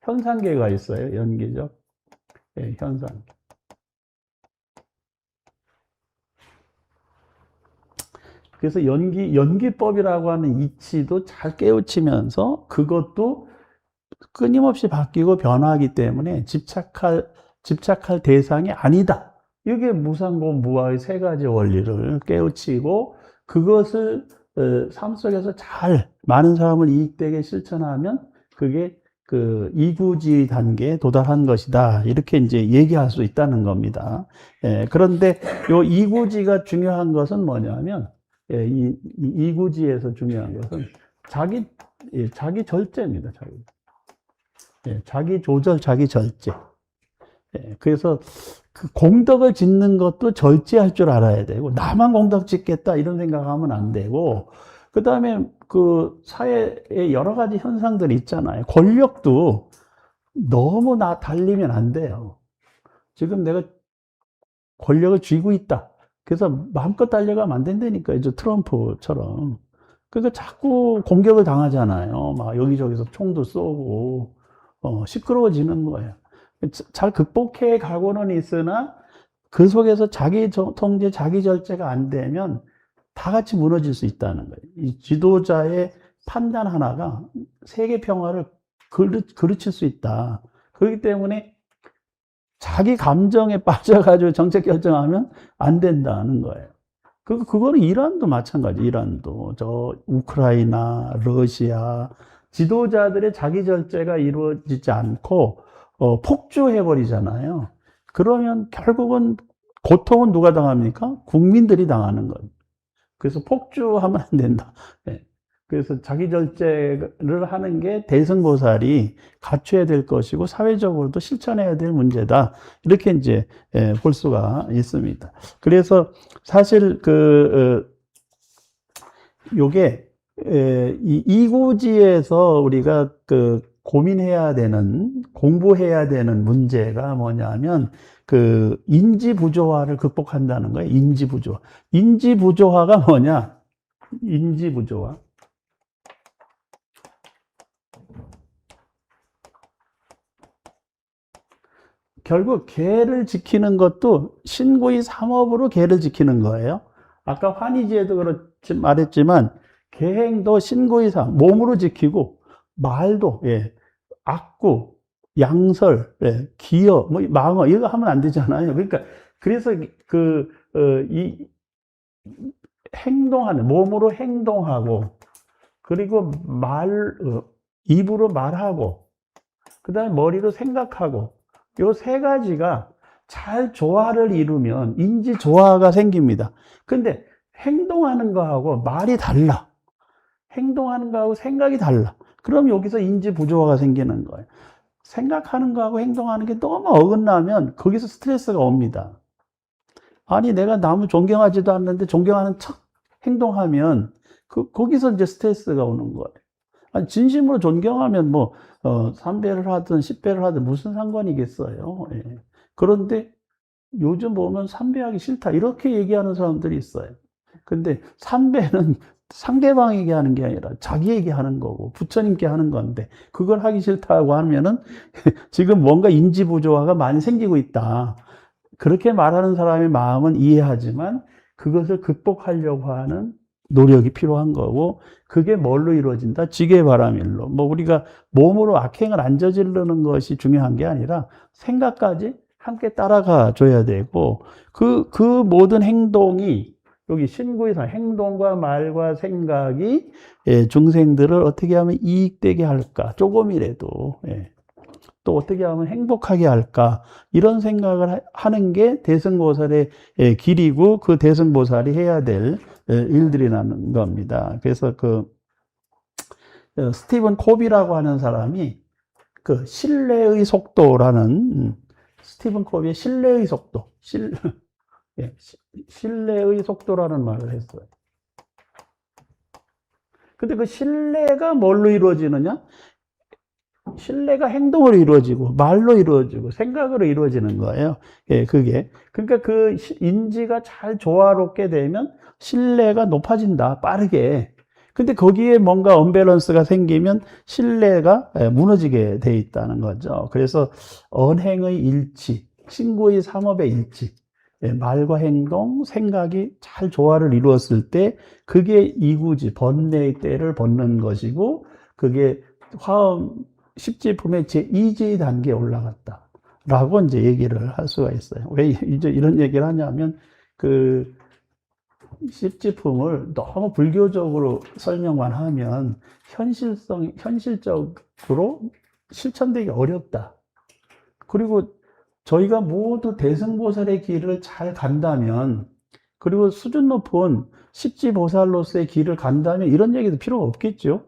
현상계가 있어요. 연기적, 현상계. 그래서 연기법이라고 하는 이치도 잘 깨우치면서 그것도 끊임없이 바뀌고 변화하기 때문에 집착할 대상이 아니다. 이게 무상고 무아의 세 가지 원리를 깨우치고 그것을 삶 속에서 잘 많은 사람을 이익되게 실천하면 그게 그 이구지 단계에 도달한 것이다. 이렇게 이제 얘기할 수 있다는 겁니다. 그런데 요 이구지가 중요한 것은 뭐냐면 이 이구지에서 중요한 것은 자기 절제입니다. 자기 조절, 자기 절제. 그래서 그 공덕을 짓는 것도 절제할 줄 알아야 되고, 나만 공덕 짓겠다 이런 생각하면 안 되고, 그 다음에 그 사회에 여러 가지 현상들이 있잖아요. 권력도 너무 달리면 안 돼요. 지금 내가 권력을 쥐고 있다. 그래서 마음껏 달려가면 안 된다니까, 이제 트럼프처럼. 그러니까 자꾸 공격을 당하잖아요. 막 여기저기서 총도 쏘고, 시끄러워지는 거예요. 잘 극복해 가고는 있으나 그 속에서 자기 통제, 자기 절제가 안 되면 다 같이 무너질 수 있다는 거예요. 이 지도자의 판단 하나가 세계 평화를 그르칠 수 있다. 그렇기 때문에 자기 감정에 빠져가지고 정책 결정하면 안 된다는 거예요. 그거는 이란도 마찬가지. 이란도 저 우크라이나, 러시아 지도자들의 자기 절제가 이루어지지 않고 폭주해버리잖아요. 그러면 결국은 고통은 누가 당합니까? 국민들이 당하는 거예요. 그래서 폭주하면 안 된다. 네. 그래서 자기 절제를 하는 게 대승보살이 갖춰야 될 것이고 사회적으로도 실천해야 될 문제다. 이렇게 이제 볼 수가 있습니다. 그래서 사실 요게 이 이구지에서 우리가 공부해야 되는 문제가 뭐냐면 인지 부조화를 극복한다는 거예요. 인지 부조화. 인지 부조화가 뭐냐? 인지 부조화. 결국 계를 지키는 것도 신고의 삼업으로 계를 지키는 거예요. 아까 환희지에도 그렇지 말했지만 계행도 신고의 삼, 몸으로 지키고 말도 악구, 양설, 기여, 뭐 망어 이거 하면 안 되잖아요. 그러니까 그래서 이 행동하는 몸으로 행동하고 그리고 입으로 말하고 그다음에 머리로 생각하고 요 세 가지가 잘 조화를 이루면 인지 조화가 생깁니다. 근데 행동하는 거하고 말이 달라. 행동하는 거하고 생각이 달라. 그럼 여기서 인지 부조화가 생기는 거예요. 생각하는 거하고 행동하는 게 너무 어긋나면 거기서 스트레스가 옵니다. 아니, 내가 남을 존경하지도 않는데 존경하는 척 행동하면 거기서 이제 스트레스가 오는 거예요. 아니, 진심으로 존경하면 뭐, 3배를 하든 10배를 하든 무슨 상관이겠어요. 예. 그런데 요즘 보면 3배 하기 싫다. 이렇게 얘기하는 사람들이 있어요. 근데 3배는 상대방에게 하는 게 아니라 자기에게 하는 거고 부처님께 하는 건데 그걸 하기 싫다고 하면은 지금 뭔가 인지 부조화가 많이 생기고 있다. 그렇게 말하는 사람의 마음은 이해하지만 그것을 극복하려고 하는 노력이 필요한 거고 그게 뭘로 이루어진다? 지게바라밀로. 뭐 우리가 몸으로 악행을 안 저지르는 것이 중요한 게 아니라 생각까지 함께 따라가 줘야 되고 그 모든 행동이 여기 신구이사 행동과 말과 생각이 중생들을 어떻게 하면 이익되게 할까? 조금이라도. 또 어떻게 하면 행복하게 할까? 이런 생각을 하는 게 대승보살의 길이고 그 대승보살이 해야 될 일들이라는 겁니다. 그래서 스티븐 코비라고 하는 사람이 그 신뢰의 속도라는 스티븐 코비의 신뢰의 속도, 신뢰의 속도라는 말을 했어요. 근데 그 신뢰가 뭘로 이루어지느냐? 신뢰가 행동으로 이루어지고 말로 이루어지고 생각으로 이루어지는 거예요. 그게. 그러니까 그 인지가 잘 조화롭게 되면 신뢰가 높아진다. 빠르게. 근데 거기에 뭔가 언밸런스가 생기면 신뢰가 무너지게 돼 있다는 거죠. 그래서 언행의 일치, 신구의 삼업의 일치, 말과 행동, 생각이 잘 조화를 이루었을 때 그게 이구지, 번뇌의 때를 벗는 것이고 그게 화엄 십지품의 제2지 단계에 올라갔다. 라고 이제 얘기를 할 수가 있어요. 왜 이제 이런 얘기를 하냐면 그 십지품을 너무 불교적으로 설명만 하면 현실적으로 실천되기 어렵다. 그리고 저희가 모두 대승보살의 길을 잘 간다면, 그리고 수준 높은 십지보살로서의 길을 간다면 이런 얘기도 필요가 없겠죠.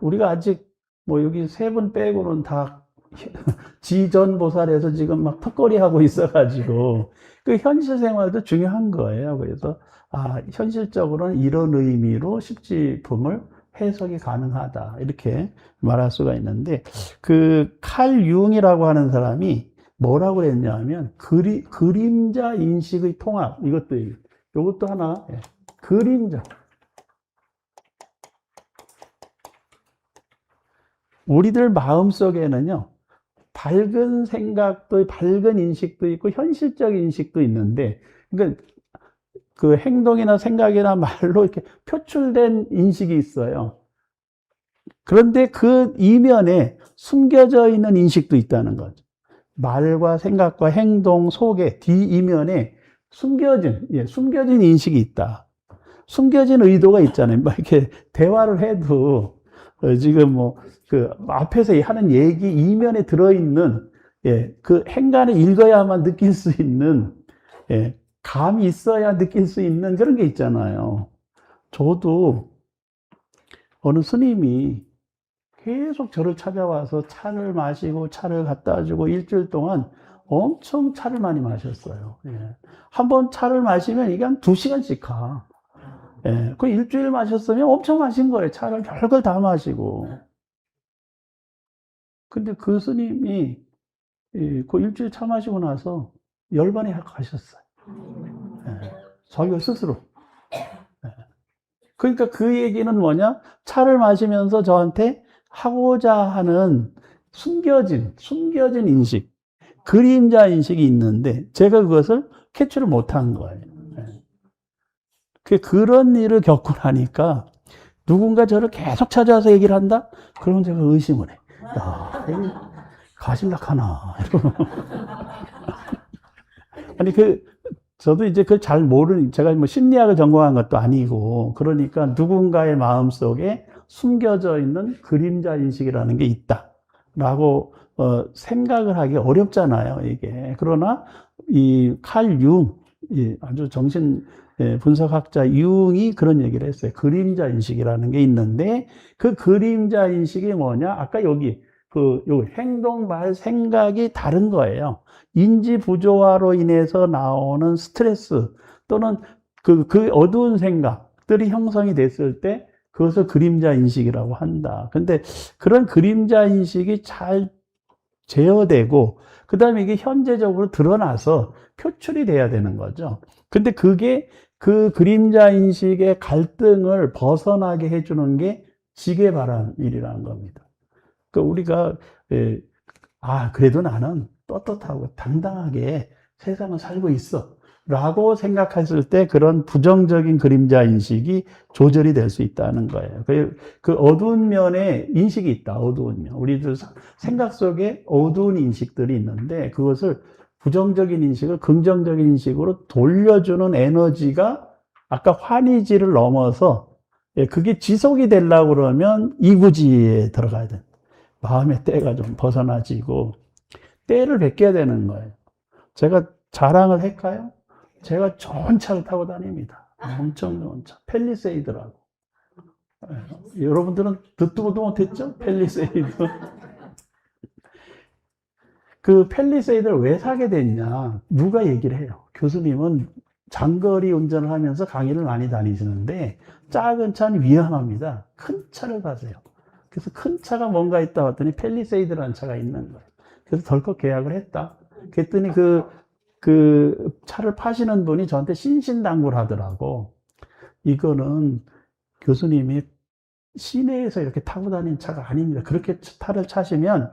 우리가 아직 뭐 여기 세 분 빼고는 다 지전보살에서 지금 막 턱걸이 하고 있어가지고 그 현실 생활도 중요한 거예요. 그래서 현실적으로는 이런 의미로 십지품을 해석이 가능하다 이렇게 말할 수가 있는데 그 칼 융이라고 하는 사람이 뭐라고 그랬냐면 그림자 인식의 통합 이것도 하나 그림자 우리들 마음속에는요 밝은 생각도 밝은 인식도 있고 현실적 인식도 있는데 그러니까 그 행동이나 생각이나 말로 이렇게 표출된 인식이 있어요. 그런데 그 이면에 숨겨져 있는 인식도 있다는 거죠. 말과 생각과 행동 속에 뒷이면에 숨겨진 인식이 있다. 숨겨진 의도가 있잖아요. 막 이렇게 대화를 해도 지금 그 앞에서 하는 얘기 이면에 들어있는 그 행간을 읽어야만 느낄 수 있는 감이 있어야 느낄 수 있는 그런 게 있잖아요. 저도 어느 스님이 계속 저를 찾아와서 차를 마시고 차를 갖다 주고 일주일 동안 엄청 차를 많이 마셨어요. 한번 차를 마시면 이게 한 2시간씩 가. 그 일주일 마셨으면 엄청 마신 거예요. 차를 별걸 다 마시고. 근데 그 스님이 그 일주일 차 마시고 나서 열반에 가셨어요. 자기가 스스로. 그러니까 그 얘기는 뭐냐? 차를 마시면서 저한테 하고자 하는 숨겨진 인식, 그림자 인식이 있는데 제가 그것을 캐치를 못한 거예요. 그런 일을 겪고 나니까 누군가 저를 계속 찾아와서 얘기를 한다? 그러면 제가 의심을 해. 야, 가실락하나. 아니, 저도 이제 그걸 잘 제가 뭐 심리학을 전공한 것도 아니고, 그러니까 누군가의 마음 속에 숨겨져 있는 그림자 인식이라는 게 있다. 라고, 생각을 하기 어렵잖아요, 이게. 그러나, 이 칼 융, 아주 정신 분석학자 융이 그런 얘기를 했어요. 그림자 인식이라는 게 있는데, 그 그림자 인식이 뭐냐? 아까 여기 행동, 말, 생각이 다른 거예요. 인지 부조화로 인해서 나오는 스트레스 또는 그 어두운 생각들이 형성이 됐을 때 그것을 그림자 인식이라고 한다. 근데 그런 그림자 인식이 잘 제어되고 그 다음에 이게 현재적으로 드러나서 표출이 돼야 되는 거죠. 근데 그게 그 그림자 인식의 갈등을 벗어나게 해주는 게 지게바람 일이라는 겁니다. 그러니까 우리가 그래도 나는 떳떳하고 당당하게 세상을 살고 있어 라고 생각했을 때 그런 부정적인 그림자 인식이 조절이 될 수 있다는 거예요. 그 어두운 면에 인식이 있다. 어두운 면. 우리들 생각 속에 어두운 인식들이 있는데 그것을 부정적인 인식을 긍정적인 인식으로 돌려주는 에너지가 아까 환희지를 넘어서 그게 지속이 되려고 그러면 이구지에 들어가야 돼. 마음의 때가 좀 벗어나지고 때를 베껴야 되는 거예요. 제가 자랑을 할까요? 제가 좋은 차를 타고 다닙니다. 엄청 좋은 차. 팰리세이드라고. 여러분들은 듣도 보도 못했죠? 팰리세이드. 그 팰리세이드를 왜 사게 됐냐? 누가 얘기를 해요. 교수님은 장거리 운전을 하면서 강의를 많이 다니시는데 작은 차는 위험합니다. 큰 차를 사세요. 그래서 큰 차가 뭔가 있다 봤더니 팰리세이드라는 차가 있는 거예요. 그래서 덜컥 계약을 했다. 그랬더니 그 차를 파시는 분이 저한테 신신당부를 하더라고. 이거는 교수님이 시내에서 이렇게 타고 다니는 차가 아닙니다. 그렇게 차시면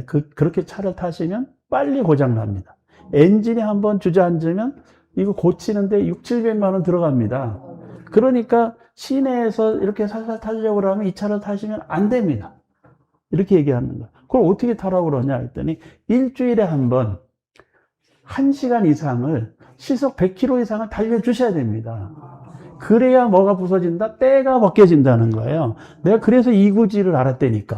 그렇게 차를 타시면 빨리 고장납니다. 엔진이 한번 주저앉으면 이거 고치는데 6, 700만 원 들어갑니다. 그러니까 시내에서 이렇게 살살 타려고 그러면 이 차를 타시면 안 됩니다. 이렇게 얘기하는 거예요. 그걸 어떻게 타라고 그러냐 했더니 일주일에 한 번 1시간 이상을 시속 100km 이상을 달려주셔야 됩니다. 그래야 뭐가 부서진다? 때가 벗겨진다는 거예요. 내가 그래서 이구지를 알았다니까.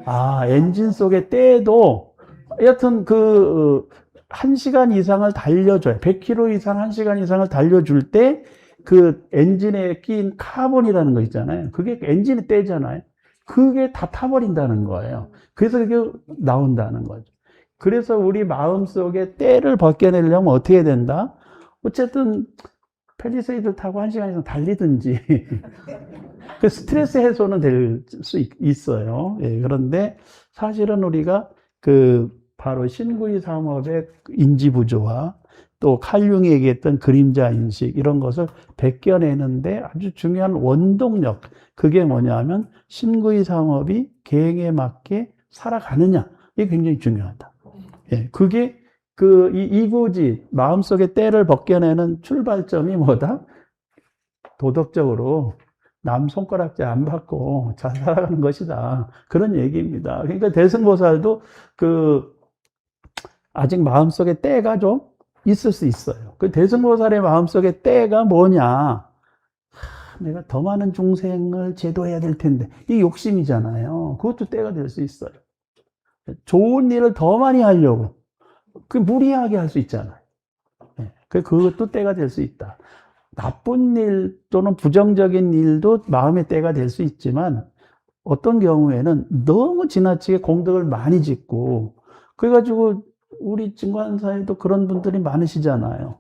아, 엔진 속의 때도 여하튼 1시간 이상을 달려줘요. 100km 이상 1시간 이상을 달려줄 때 그 엔진에 낀 카본이라는 거 있잖아요. 그게 엔진의 때잖아요. 그게 다 타버린다는 거예요. 그래서 그게 나온다는 거죠. 그래서 우리 마음속에 때를 벗겨내려면 어떻게 해야 된다? 어쨌든 팰리세이드 타고 1시간 이상 달리든지 그 스트레스 해소는 될 수 있어요. 예, 그런데 사실은 우리가 바로 신구이 삼업의 인지 부조화 또 칼융이 얘기했던 그림자 인식 이런 것을 벗겨내는데 아주 중요한 원동력 그게 뭐냐면 신구이 삼업이 계행에 맞게 살아가느냐 이게 굉장히 중요하다. 예, 그게 이구지 마음속의 때를 벗겨내는 출발점이 뭐다? 도덕적으로 남 손가락질 안 받고 잘 살아가는 것이다. 그런 얘기입니다. 그러니까 대승보살도 아직 마음속에 때가 좀 있을 수 있어요. 그 대승보살의 마음속에 때가 뭐냐? 내가 더 많은 중생을 제도해야 될 텐데. 이 욕심이잖아요. 그것도 때가 될 수 있어요. 좋은 일을 더 많이 하려고. 무리하게 할 수 있잖아요. 그것도 때가 될 수 있다. 나쁜 일 또는 부정적인 일도 마음의 때가 될 수 있지만 어떤 경우에는 너무 지나치게 공덕을 많이 짓고 그래가지고 우리 증관사에도 그런 분들이 많으시잖아요.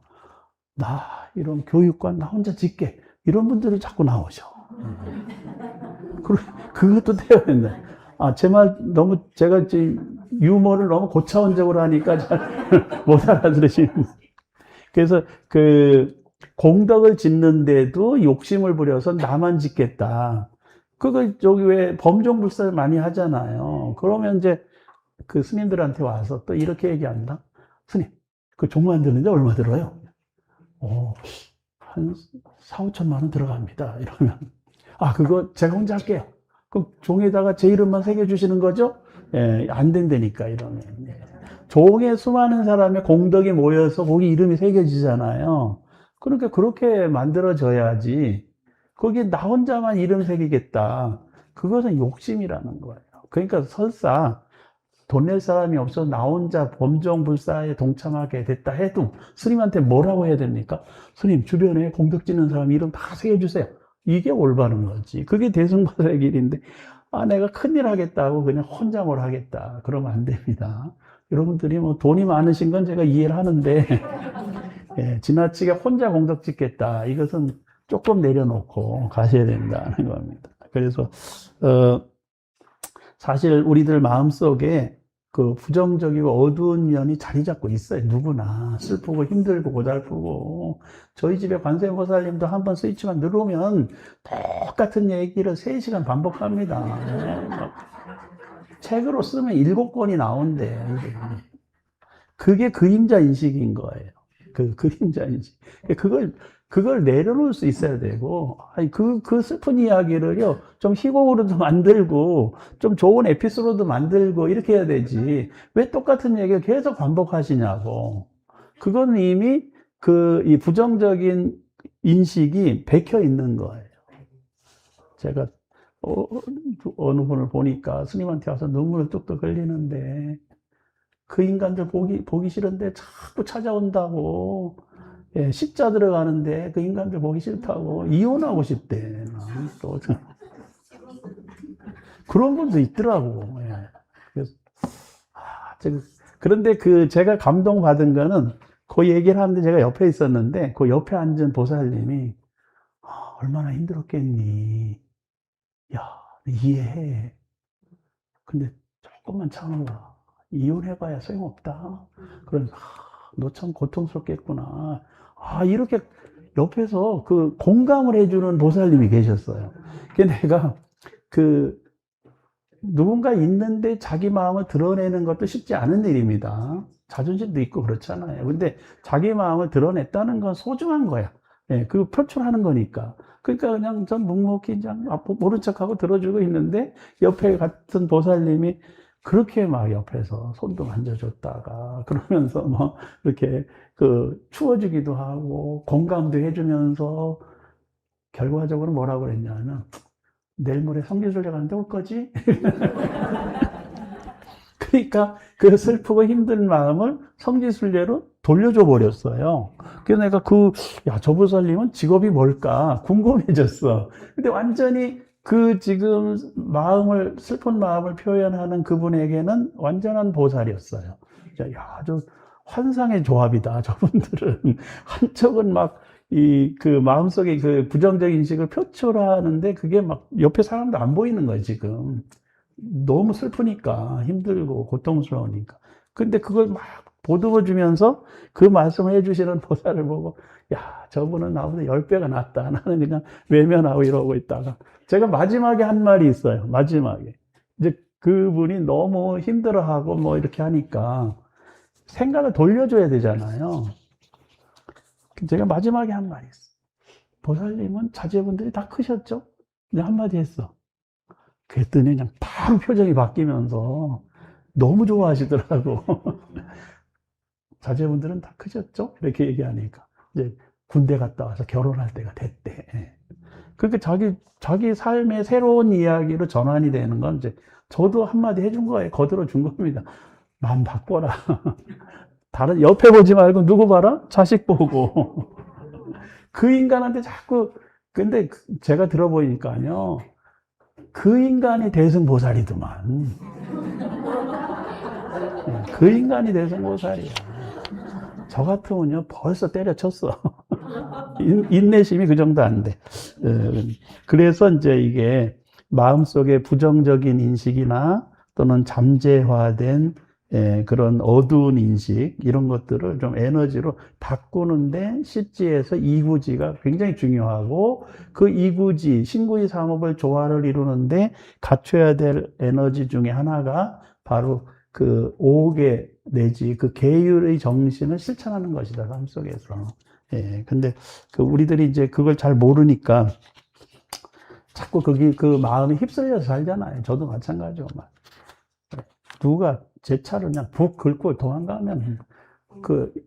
나 이런 교육관 나 혼자 짓게 이런 분들이 자꾸 나오죠. 그것도 때가 된다. 제 말 너무 제가 지금 유머를 너무 고차원적으로 하니까 잘 못 알아들으시는. 그래서 공덕을 짓는데도 욕심을 부려서 나만 짓겠다. 저기 왜 범종불사를 많이 하잖아요. 그러면 이제 그 스님들한테 와서 또 이렇게 얘기한다. 스님, 그 종 만드는데 얼마 들어요? 한 4, 5천만 원 들어갑니다. 이러면. 그거 제가 혼자 할게요. 그럼 종에다가 제 이름만 새겨주시는 거죠? 예, 안 된다니까, 이러면. 종에 수많은 사람의 공덕이 모여서 거기 이름이 새겨지잖아요. 그러니까 그렇게 만들어져야지. 거기에 나 혼자만 이름 새기겠다. 그것은 욕심이라는 거예요. 그러니까 설사 돈 낼 사람이 없어서 나 혼자 범종불사에 동참하게 됐다 해도 스님한테 뭐라고 해야 됩니까? 스님, 주변에 공덕 짓는 사람 이름 다 새겨주세요. 이게 올바른 거지. 그게 대승보살의 길인데, 내가 큰일 하겠다고 그냥 혼자 뭘 하겠다. 그러면 안 됩니다. 여러분들이 뭐 돈이 많으신 건 제가 이해를 하는데, 예, 지나치게 혼자 공덕 짓겠다. 이것은 조금 내려놓고 가셔야 된다는 겁니다. 그래서, 사실 우리들 마음속에 그 부정적이고 어두운 면이 자리 잡고 있어요. 누구나. 슬프고 힘들고 고달프고. 저희 집에 관세음보살님도 한번 스위치만 누르면 똑같은 얘기를 3시간 반복합니다. 책으로 쓰면 7권이 나온대. 그게 그림자 인식인 거예요. 그림자 인식. 그걸 내려놓을 수 있어야 되고, 그 슬픈 이야기를요, 좀 희곡으로도 만들고, 좀 좋은 에피소드도 만들고, 이렇게 해야 되지. 왜 똑같은 얘기를 계속 반복하시냐고. 그건 이미 이 부정적인 인식이 bek혀 있는 거예요. 제가 어느 분을 보니까 스님한테 와서 눈물을 뚝뚝 흘리는데 그 인간들 보기 싫은데 자꾸 찾아온다고. 예, 십자 들어가는데 그 인간들 보기 싫다고 이혼하고 싶대. 또 그런 분도 있더라고. 예. 그래서 그런데 제가 감동받은 거는 그 얘기를 하는데 제가 옆에 있었는데 그 옆에 앉은 보살님이 얼마나 힘들었겠니. 야, 이해해. 근데 조금만 참아봐. 이혼해봐야 소용없다. 그러면서 너 참 고통스럽겠구나. 이렇게 옆에서 공감을 해주는 보살님이 계셨어요. 내가 누군가 있는데 자기 마음을 드러내는 것도 쉽지 않은 일입니다. 자존심도 있고 그렇잖아요. 근데 자기 마음을 드러냈다는 건 소중한 거야. 예, 표출하는 거니까. 그러니까 그냥 전 묵묵히 그냥 모른 척하고 들어주고 있는데 옆에 같은 보살님이 그렇게 막 옆에서 손도 만져줬다가 그러면서 뭐 이렇게 추워주기도 하고 공감도 해주면서 결과적으로 뭐라고 그랬냐면 내일 모레 성지순례 가는데 올 거지? 그러니까 그 슬프고 힘든 마음을 성지순례로 돌려줘 버렸어요. 그래서 내가 저 보살님은 직업이 뭘까 궁금해졌어. 근데 완전히 지금 슬픈 마음을 표현하는 그분에게는 완전한 보살이었어요. 아주 환상의 조합이다. 저분들은 한쪽은 막 마음속에 부정적인 인식을 표출하는데 그게 막 옆에 사람도 안 보이는 거예요, 지금. 너무 슬프니까, 힘들고, 고통스러우니까. 근데 그걸 막 보듬어 주면서 그 말씀을 해주시는 보살을 보고, 저분은 나보다 10배가 낫다. 나는 그냥 외면하고 이러고 있다가. 제가 마지막에 한 말이 있어요, 마지막에. 이제 그분이 너무 힘들어하고 뭐 이렇게 하니까 생각을 돌려줘야 되잖아요. 제가 마지막에 한 말이 있어. 보살님은 자제분들이 다 크셨죠? 근데 한마디 했어. 그랬더니 그냥 바로 표정이 바뀌면서 너무 좋아하시더라고. 자제분들은 다 크셨죠? 이렇게 얘기하니까. 이제 군대 갔다 와서 결혼할 때가 됐대. 그러니까 자기 삶의 새로운 이야기로 전환이 되는 건 이제 저도 한마디 해준 거예요. 거들어 준 겁니다. 마음 바꿔라. 다른 옆에 보지 말고 누구 봐라? 자식 보고. 그 인간한테 자꾸 근데 제가 들어보니까요. 그 인간이 대승보살이더만. 그 인간이 대승보살이야. 저 같으면요 벌써 때려쳤어. 인내심이 그 정도 안 돼. 그래서 이제 이게 마음속에 부정적인 인식이나 또는 잠재화된 그런 어두운 인식 이런 것들을 좀 에너지로 바꾸는데 십지에서 이구지가 굉장히 중요하고 그 이구지, 신구이 삼업을 조화를 이루는데 갖춰야 될 에너지 중에 하나가 바로 오계 내지 계율의 정신을 실천하는 것이다, 삶 속에서. 근데 우리들이 이제 그걸 잘 모르니까 자꾸 그 마음이 휩쓸려서 살잖아요. 저도 마찬가지고 막. 누가 제 차를 그냥 북 긁고 도망가면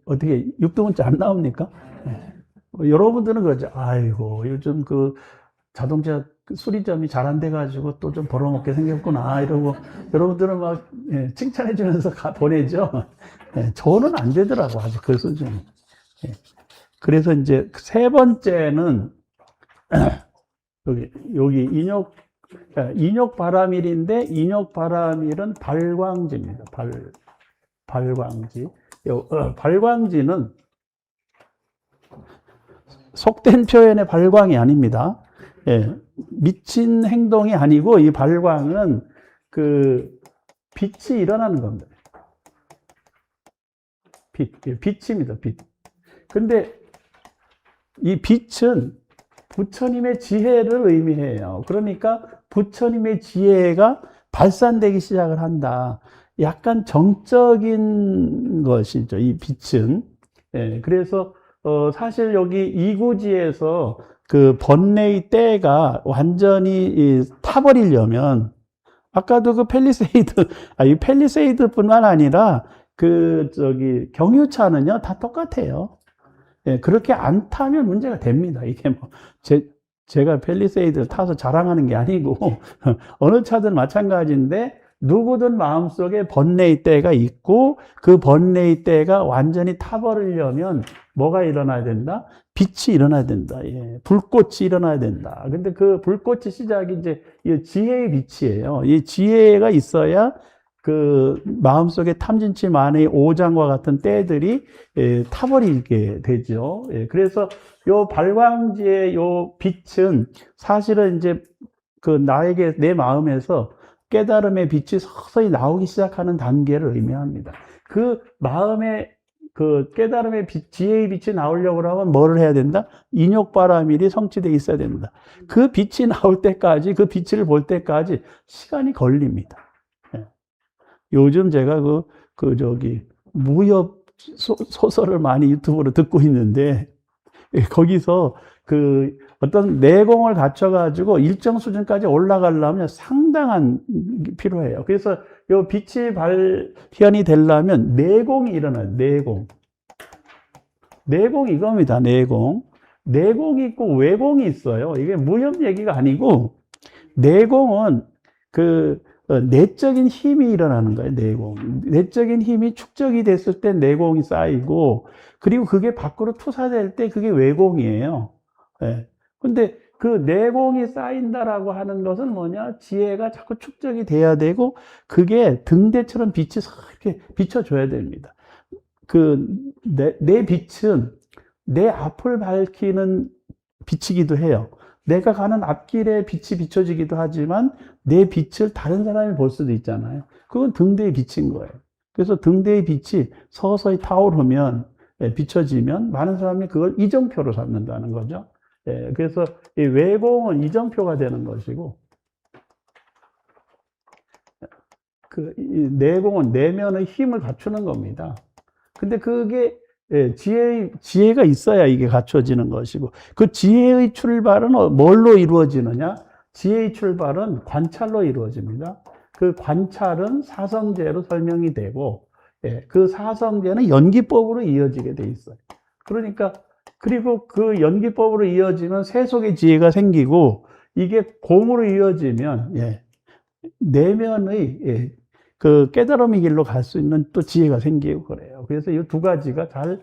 어떻게 육두문자 안 나옵니까? 여러분들은 그러죠. 아이고 요즘 자동차 수리점이 잘 안 돼가지고 또 좀 벌어먹게 생겼구나 이러고 여러분들은 막 칭찬해 주면서 보내죠. 저는 안 되더라고 아직 그 수준이. 그래서 이제 세 번째는 여기 인욕바라밀인데 인욕바라밀은 발광지입니다. 발광지. 발광지는 속된 표현의 발광이 아닙니다. 미친 행동이 아니고 이 발광은 빛이 일어나는 겁니다. 빛입니다. 빛. 근데 이 빛은 부처님의 지혜를 의미해요. 그러니까 부처님의 지혜가 발산되기 시작을 한다. 약간 정적인 것이죠, 이 빛은. 그래서 사실 여기 이구지에서 번뇌의 때가 완전히 타버리려면 아까도 펠리세이드, 이 펠리세이드뿐만 아니라 경유차는요 다 똑같아요. 예, 그렇게 안 타면 문제가 됩니다. 이게 뭐, 제가 펠리세이드를 타서 자랑하는 게 아니고, 어느 차든 마찬가지인데, 누구든 마음속에 번뇌의 때가 있고, 그 번뇌의 때가 완전히 타버리려면 뭐가 일어나야 된다? 빛이 일어나야 된다. 예, 불꽃이 일어나야 된다. 근데 그 불꽃의 시작이 이제 이 지혜의 빛이에요. 이 지혜가 있어야 그 마음속에 탐진치 만의 오장과 같은 때들이 타버리게 되죠. 그래서 요 발광지의 요 빛은 사실은 이제 그 나에게 내 마음에서 깨달음의 빛이 서서히 나오기 시작하는 단계를 의미합니다. 그 마음의 그 깨달음의 빛, 지혜의 빛이 나오려고 하면 뭐를 해야 된다? 인욕바라밀이 성취되어 있어야 됩니다. 그 빛이 나올 때까지, 그 빛을 볼 때까지 시간이 걸립니다. 요즘 제가 무협 소설을 많이 유튜브로 듣고 있는데, 거기서 그 어떤 내공을 갖춰가지고 일정 수준까지 올라가려면 상당한 필요해요. 그래서 요 빛이 발현이 되려면 내공이 일어나요. 내공. 내공 이겁니다. 내공. 내공이 있고 외공이 있어요. 이게 무협 얘기가 아니고, 내공은 내적인 힘이 일어나는 거예요, 내공. 내적인 힘이 축적이 됐을 때 내공이 쌓이고, 그리고 그게 밖으로 투사될 때 그게 외공이에요. 예. 근데 그 내공이 쌓인다라고 하는 것은 뭐냐? 지혜가 자꾸 축적이 돼야 되고, 그게 등대처럼 빛이 이렇게 비춰줘야 됩니다. 내 빛은 내 앞을 밝히는 빛이기도 해요. 내가 가는 앞길에 빛이 비춰지기도 하지만 내 빛을 다른 사람이 볼 수도 있잖아요. 그건 등대의 빛인 거예요. 그래서 등대의 빛이 서서히 타오르면, 비춰지면 많은 사람이 그걸 이정표로 삼는다는 거죠. 그래서 이 외공은 이정표가 되는 것이고, 이 내공은 내면의 힘을 갖추는 겁니다. 근데 그게 지혜가 있어야 이게 갖춰지는 것이고, 그 지혜의 출발은 뭘로 이루어지느냐? 지혜의 출발은 관찰로 이루어집니다. 그 관찰은 사성제로 설명이 되고, 그 사성제는 연기법으로 이어지게 돼 있어요. 그러니까, 그리고 그 연기법으로 이어지면 세속의 지혜가 생기고, 이게 공으로 이어지면, 내면의, 그 깨달음의 길로 갈 수 있는 또 지혜가 생기고 그래요. 그래서 이 두 가지가 잘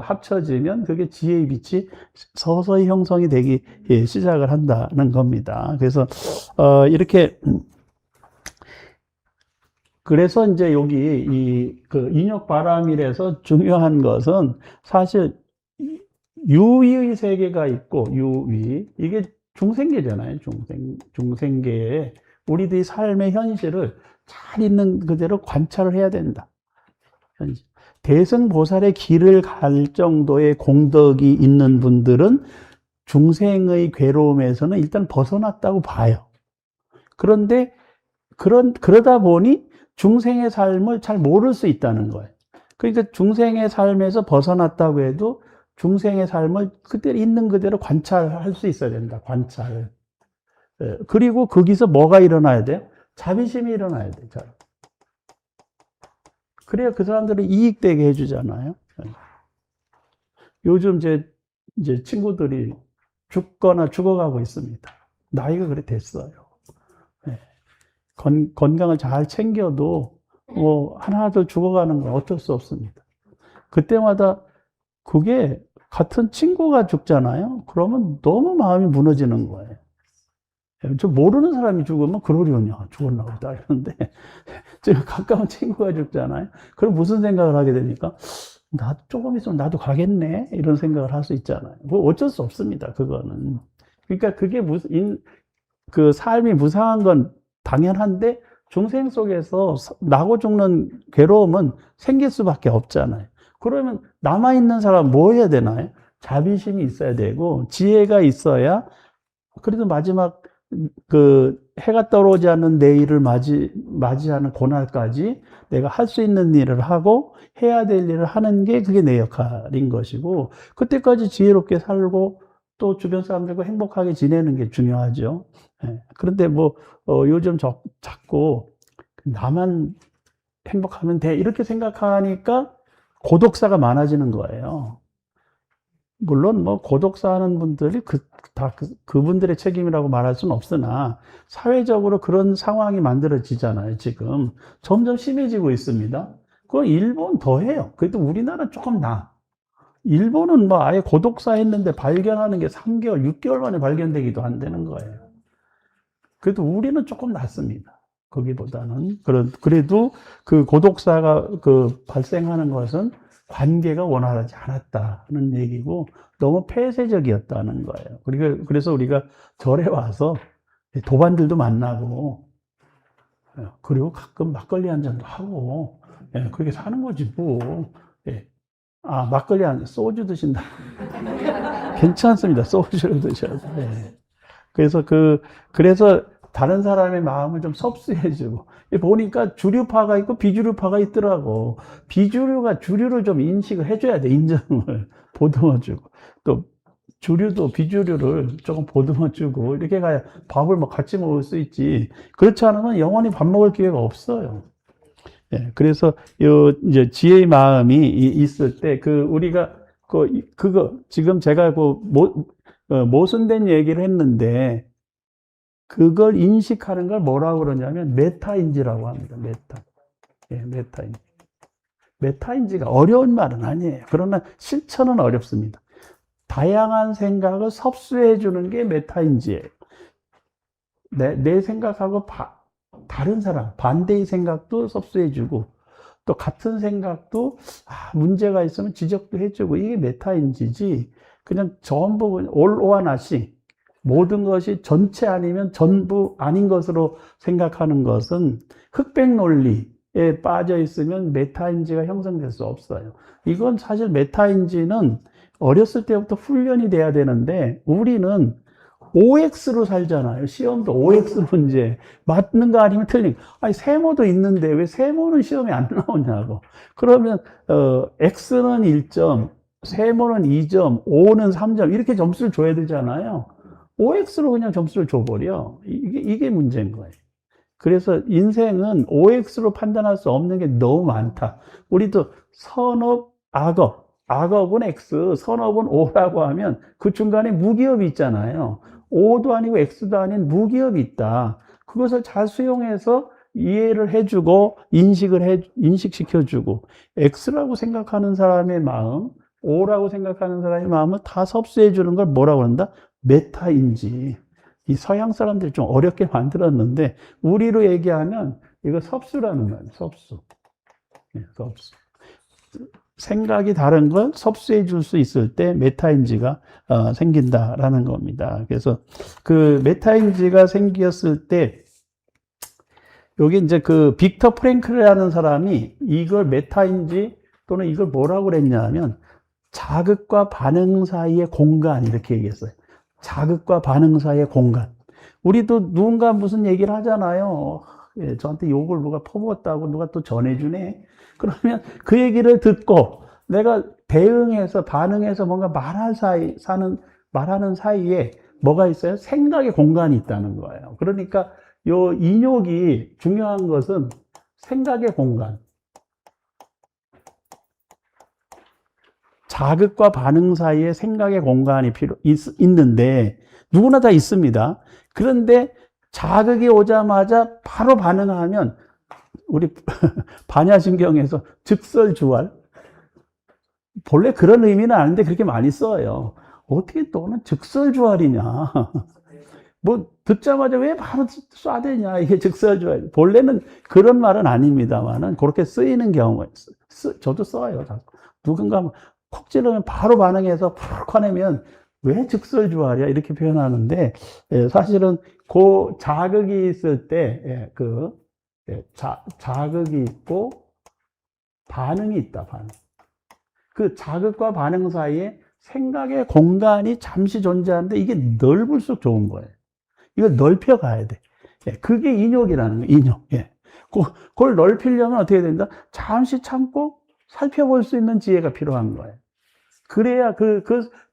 합쳐지면 그게 지혜의 빛이 서서히 형성이 되기 시작을 한다는 겁니다. 그래서 이렇게 그래서 이제 여기 그 인욕바라밀에서 중요한 것은 사실 유위의 세계가 있고 유위 이게 중생계잖아요. 중생계에 우리들이 삶의 현실을 잘 있는 그대로 관찰을 해야 된다. 대승보살의 길을 갈 정도의 공덕이 있는 분들은 중생의 괴로움에서는 일단 벗어났다고 봐요. 그런데 그러다 보니 중생의 삶을 잘 모를 수 있다는 거예요. 그러니까 중생의 삶에서 벗어났다고 해도 중생의 삶을 그대로 있는 그대로 관찰할 수 있어야 된다. 관찰. 그리고 거기서 뭐가 일어나야 돼요? 자비심이 일어나야 돼요. 그래야 그 사람들을 이익되게 해주잖아요. 요즘 이제 친구들이 죽거나 죽어가고 있습니다. 나이가 그래 됐어요. 건강을 잘 챙겨도 뭐 하나둘 죽어가는 건 어쩔 수 없습니다. 그때마다 그게 같은 친구가 죽잖아요. 그러면 너무 마음이 무너지는 거예요. 저 모르는 사람이 죽으면 그러려냐 죽었나 보다 이러는데 제가 가까운 친구가 죽잖아요. 그럼 무슨 생각을 하게 됩니까? 나도 조금 있으면 나도 가겠네 이런 생각을 할 수 있잖아요. 뭐 어쩔 수 없습니다. 그거는. 그러니까 그게 그 삶이 무상한 건 당연한데 중생 속에서 나고 죽는 괴로움은 생길 수밖에 없잖아요. 그러면 남아있는 사람 뭐 해야 되나요? 자비심이 있어야 되고 지혜가 있어야 그래도 마지막 그 해가 떠오르지 않는 내일을 맞이하는 고날까지 내가 할 수 있는 일을 하고 해야 될 일을 하는 게 그게 내 역할인 것이고 그때까지 지혜롭게 살고 또 주변 사람들과 행복하게 지내는 게 중요하죠. 그런데 뭐 요즘 자꾸 나만 행복하면 돼 이렇게 생각하니까 고독사가 많아지는 거예요. 물론 뭐 고독사 하는 분들이 그분들의 책임이라고 말할 수는 없으나 사회적으로 그런 상황이 만들어지잖아요. 지금 점점 심해지고 있습니다. 그건 일본 더해요. 그래도 우리나라는 조금 나아. 일본은 뭐 아예 고독사 했는데 발견하는 게 3개월, 6개월 만에 발견되기도 한다는 거예요. 그래도 우리는 조금 낫습니다. 거기보다는. 그래도 그 고독사가 발생하는 것은 관계가 원활하지 않았다는 얘기고 너무 폐쇄적이었다는 거예요. 그래서 우리가 절에 와서 도반들도 만나고 그리고 가끔 막걸리 한 잔도 하고 그렇게 사는 거지 뭐. 막걸리 소주 드신다. 괜찮습니다. 소주를 드셔도. 그래서 다른 사람의 마음을 좀 섭수해주고 보니까 주류파가 있고 비주류파가 있더라고. 비주류가 주류를 좀 인식을 해줘야 돼. 인정을 보듬어주고 또 주류도 비주류를 조금 보듬어주고 이렇게 가야 밥을 뭐 같이 먹을 수 있지. 그렇지 않으면 영원히 밥 먹을 기회가 없어요. 그래서 이제 지혜의 마음이 있을 때 우리가 그거 지금 제가 모순된 얘기를 했는데 그걸 인식하는 걸 뭐라고 그러냐면 메타인지라고 합니다. 메타인지. 메타인지가 어려운 말은 아니에요. 그러나 실천은 어렵습니다. 다양한 생각을 섭수해 주는 게 메타인지예요. 내 생각하고 다른 사람, 반대의 생각도 섭수해 주고 또 같은 생각도 문제가 있으면 지적도 해주고 이게 메타인지지 그냥 전부 all or nothing 모든 것이 전체 아니면 전부 아닌 것으로 생각하는 것은 흑백 논리에 빠져 있으면 메타인지가 형성될 수 없어요. 이건 사실 메타인지는 어렸을 때부터 훈련이 돼야 되는데 우리는 OX로 살잖아요. 시험도 OX 문제. 맞는 거 아니면 틀린 거. 아니, 세모도 있는데 왜 세모는 시험에 안 나오냐고. 그러면, X는 1점, 세모는 2점, O는 3점. 이렇게 점수를 줘야 되잖아요. OX로 그냥 점수를 줘버려. 이게 문제인 거예요. 그래서 인생은 OX로 판단할 수 없는 게 너무 많다. 우리도 선업, 악업. 악업은 X, 선업은 O라고 하면 그 중간에 무기업이 있잖아요. O도 아니고 X도 아닌 무기업이 있다. 그것을 잘 수용해서 이해를 해주고 인식시켜주고 X라고 생각하는 사람의 마음, O라고 생각하는 사람의 마음을 다 섭수해주는 걸 뭐라고 한다? 메타인지. 이 서양 사람들이 좀 어렵게 만들었는데 우리로 얘기하면 이거 섭수라는 거예요. 섭수. 섭수. 생각이 다른 걸 섭수해 줄 수 있을 때 메타인지가 생긴다라는 겁니다. 그래서 그 메타인지가 생겼을 때 여기 이제 빅터 프랭클이라는 사람이 이걸 메타인지 또는 이걸 뭐라고 그랬냐 하면 자극과 반응 사이의 공간 이렇게 얘기했어요. 자극과 반응 사이의 공간. 우리도 누군가 무슨 얘기를 하잖아요. 저한테 욕을 누가 퍼부었다고 누가 또 전해주네. 그러면 그 얘기를 듣고 내가 대응해서 반응해서 뭔가 말하는 사이에 뭐가 있어요? 생각의 공간이 있다는 거예요. 그러니까 요 인욕이 중요한 것은 생각의 공간. 자극과 반응 사이에 생각의 공간이 있는데 누구나 다 있습니다. 그런데 자극이 오자마자 바로 반응하면 우리 반야신경에서 즉설주활 본래 그런 의미는 아닌데 그렇게 많이 써요. 어떻게 너는 즉설주활이냐? 뭐 듣자마자 왜 바로 쏴대냐? 이게 즉설주활. 본래는 그런 말은 아닙니다만은 그렇게 쓰이는 경우가 있어요. 저도 써요. 누군가 콕 찌르면 바로 반응해서 팍 화내면 왜 즉설주활이야? 이렇게 표현하는데 사실은 그 자극이 있을 때 자극이 있고 반응이 있다. 반응. 그 자극과 반응 사이에 생각의 공간이 잠시 존재하는데 이게 넓을수록 좋은 거예요. 이걸 넓혀 가야 돼. 그게 인욕이라는 거예요. 인욕. 그걸 넓히려면 어떻게 된다? 잠시 참고 살펴볼 수 있는 지혜가 필요한 거예요. 그래야 그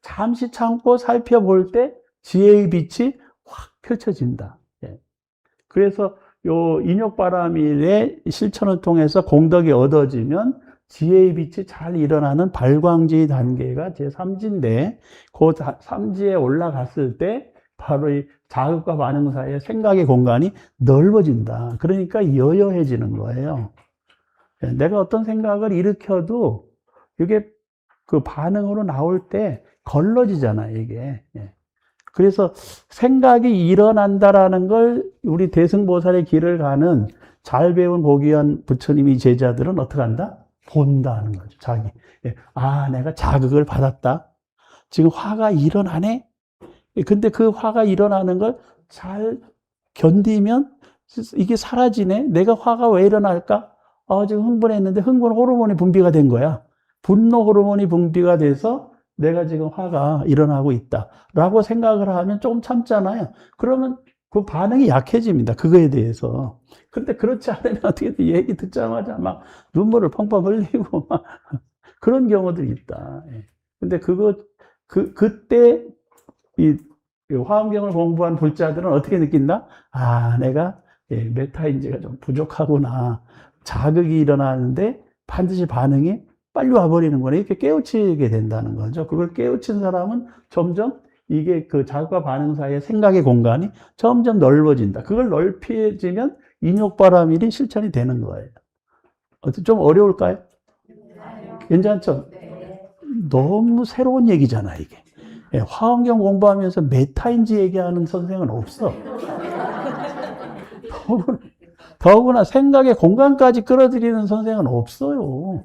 잠시 참고 살펴볼 때 지혜의 빛이 확 펼쳐진다. 그래서 요 인욕바라밀의 실천을 통해서 공덕이 얻어지면 지혜의 빛이 잘 일어나는 발광지 단계가 제3지인데 그 3지에 올라갔을 때 바로 이 자극과 반응 사이에 생각의 공간이 넓어진다. 그러니까 여여해지는 거예요. 내가 어떤 생각을 일으켜도 이게 그 반응으로 나올 때 걸러지잖아요, 이게. 그래서 생각이 일어난다라는 걸 우리 대승보살의 길을 가는 잘 배운 고귀한 부처님이 제자들은 어떻게 한다? 본다는 거죠, 자기. 아, 내가 자극을 받았다. 지금 화가 일어나네? 근데 그 화가 일어나는 걸 잘 견디면 이게 사라지네? 내가 화가 왜 일어날까? 지금 흥분했는데 흥분 호르몬이 분비가 된 거야. 분노 호르몬이 분비가 돼서 내가 지금 화가 일어나고 있다. 라고 생각을 하면 조금 참잖아요. 그러면 그 반응이 약해집니다. 그거에 대해서. 근데 그렇지 않으면 어떻게 돼? 얘기 듣자마자 막 눈물을 펑펑 흘리고 막 그런 경우들이 있다. 근데 그때 이 화엄경을 공부한 불자들은 어떻게 느낀다? 아, 내가 메타인지가 좀 부족하구나. 자극이 일어나는데 반드시 반응이 빨리 와버리는구나. 이렇게 깨우치게 된다는 거죠. 그걸 깨우친 사람은 점점 이게 그 자극과 반응 사이의 생각의 공간이 점점 넓어진다. 그걸 넓혀지면 인욕바라밀이 실천이 되는 거예요. 좀 어려울까요? 괜찮죠? 너무 새로운 얘기잖아, 이게. 화엄경 공부하면서 메타인지 얘기하는 선생은 없어. 더구나 생각의 공간까지 끌어들이는 선생은 없어요.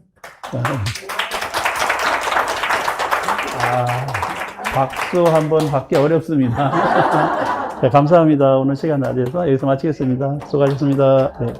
박수 한번 받기 어렵습니다. 네, 감사합니다. 오늘 시간 나셔서 여기서 마치겠습니다. 수고하셨습니다. 네.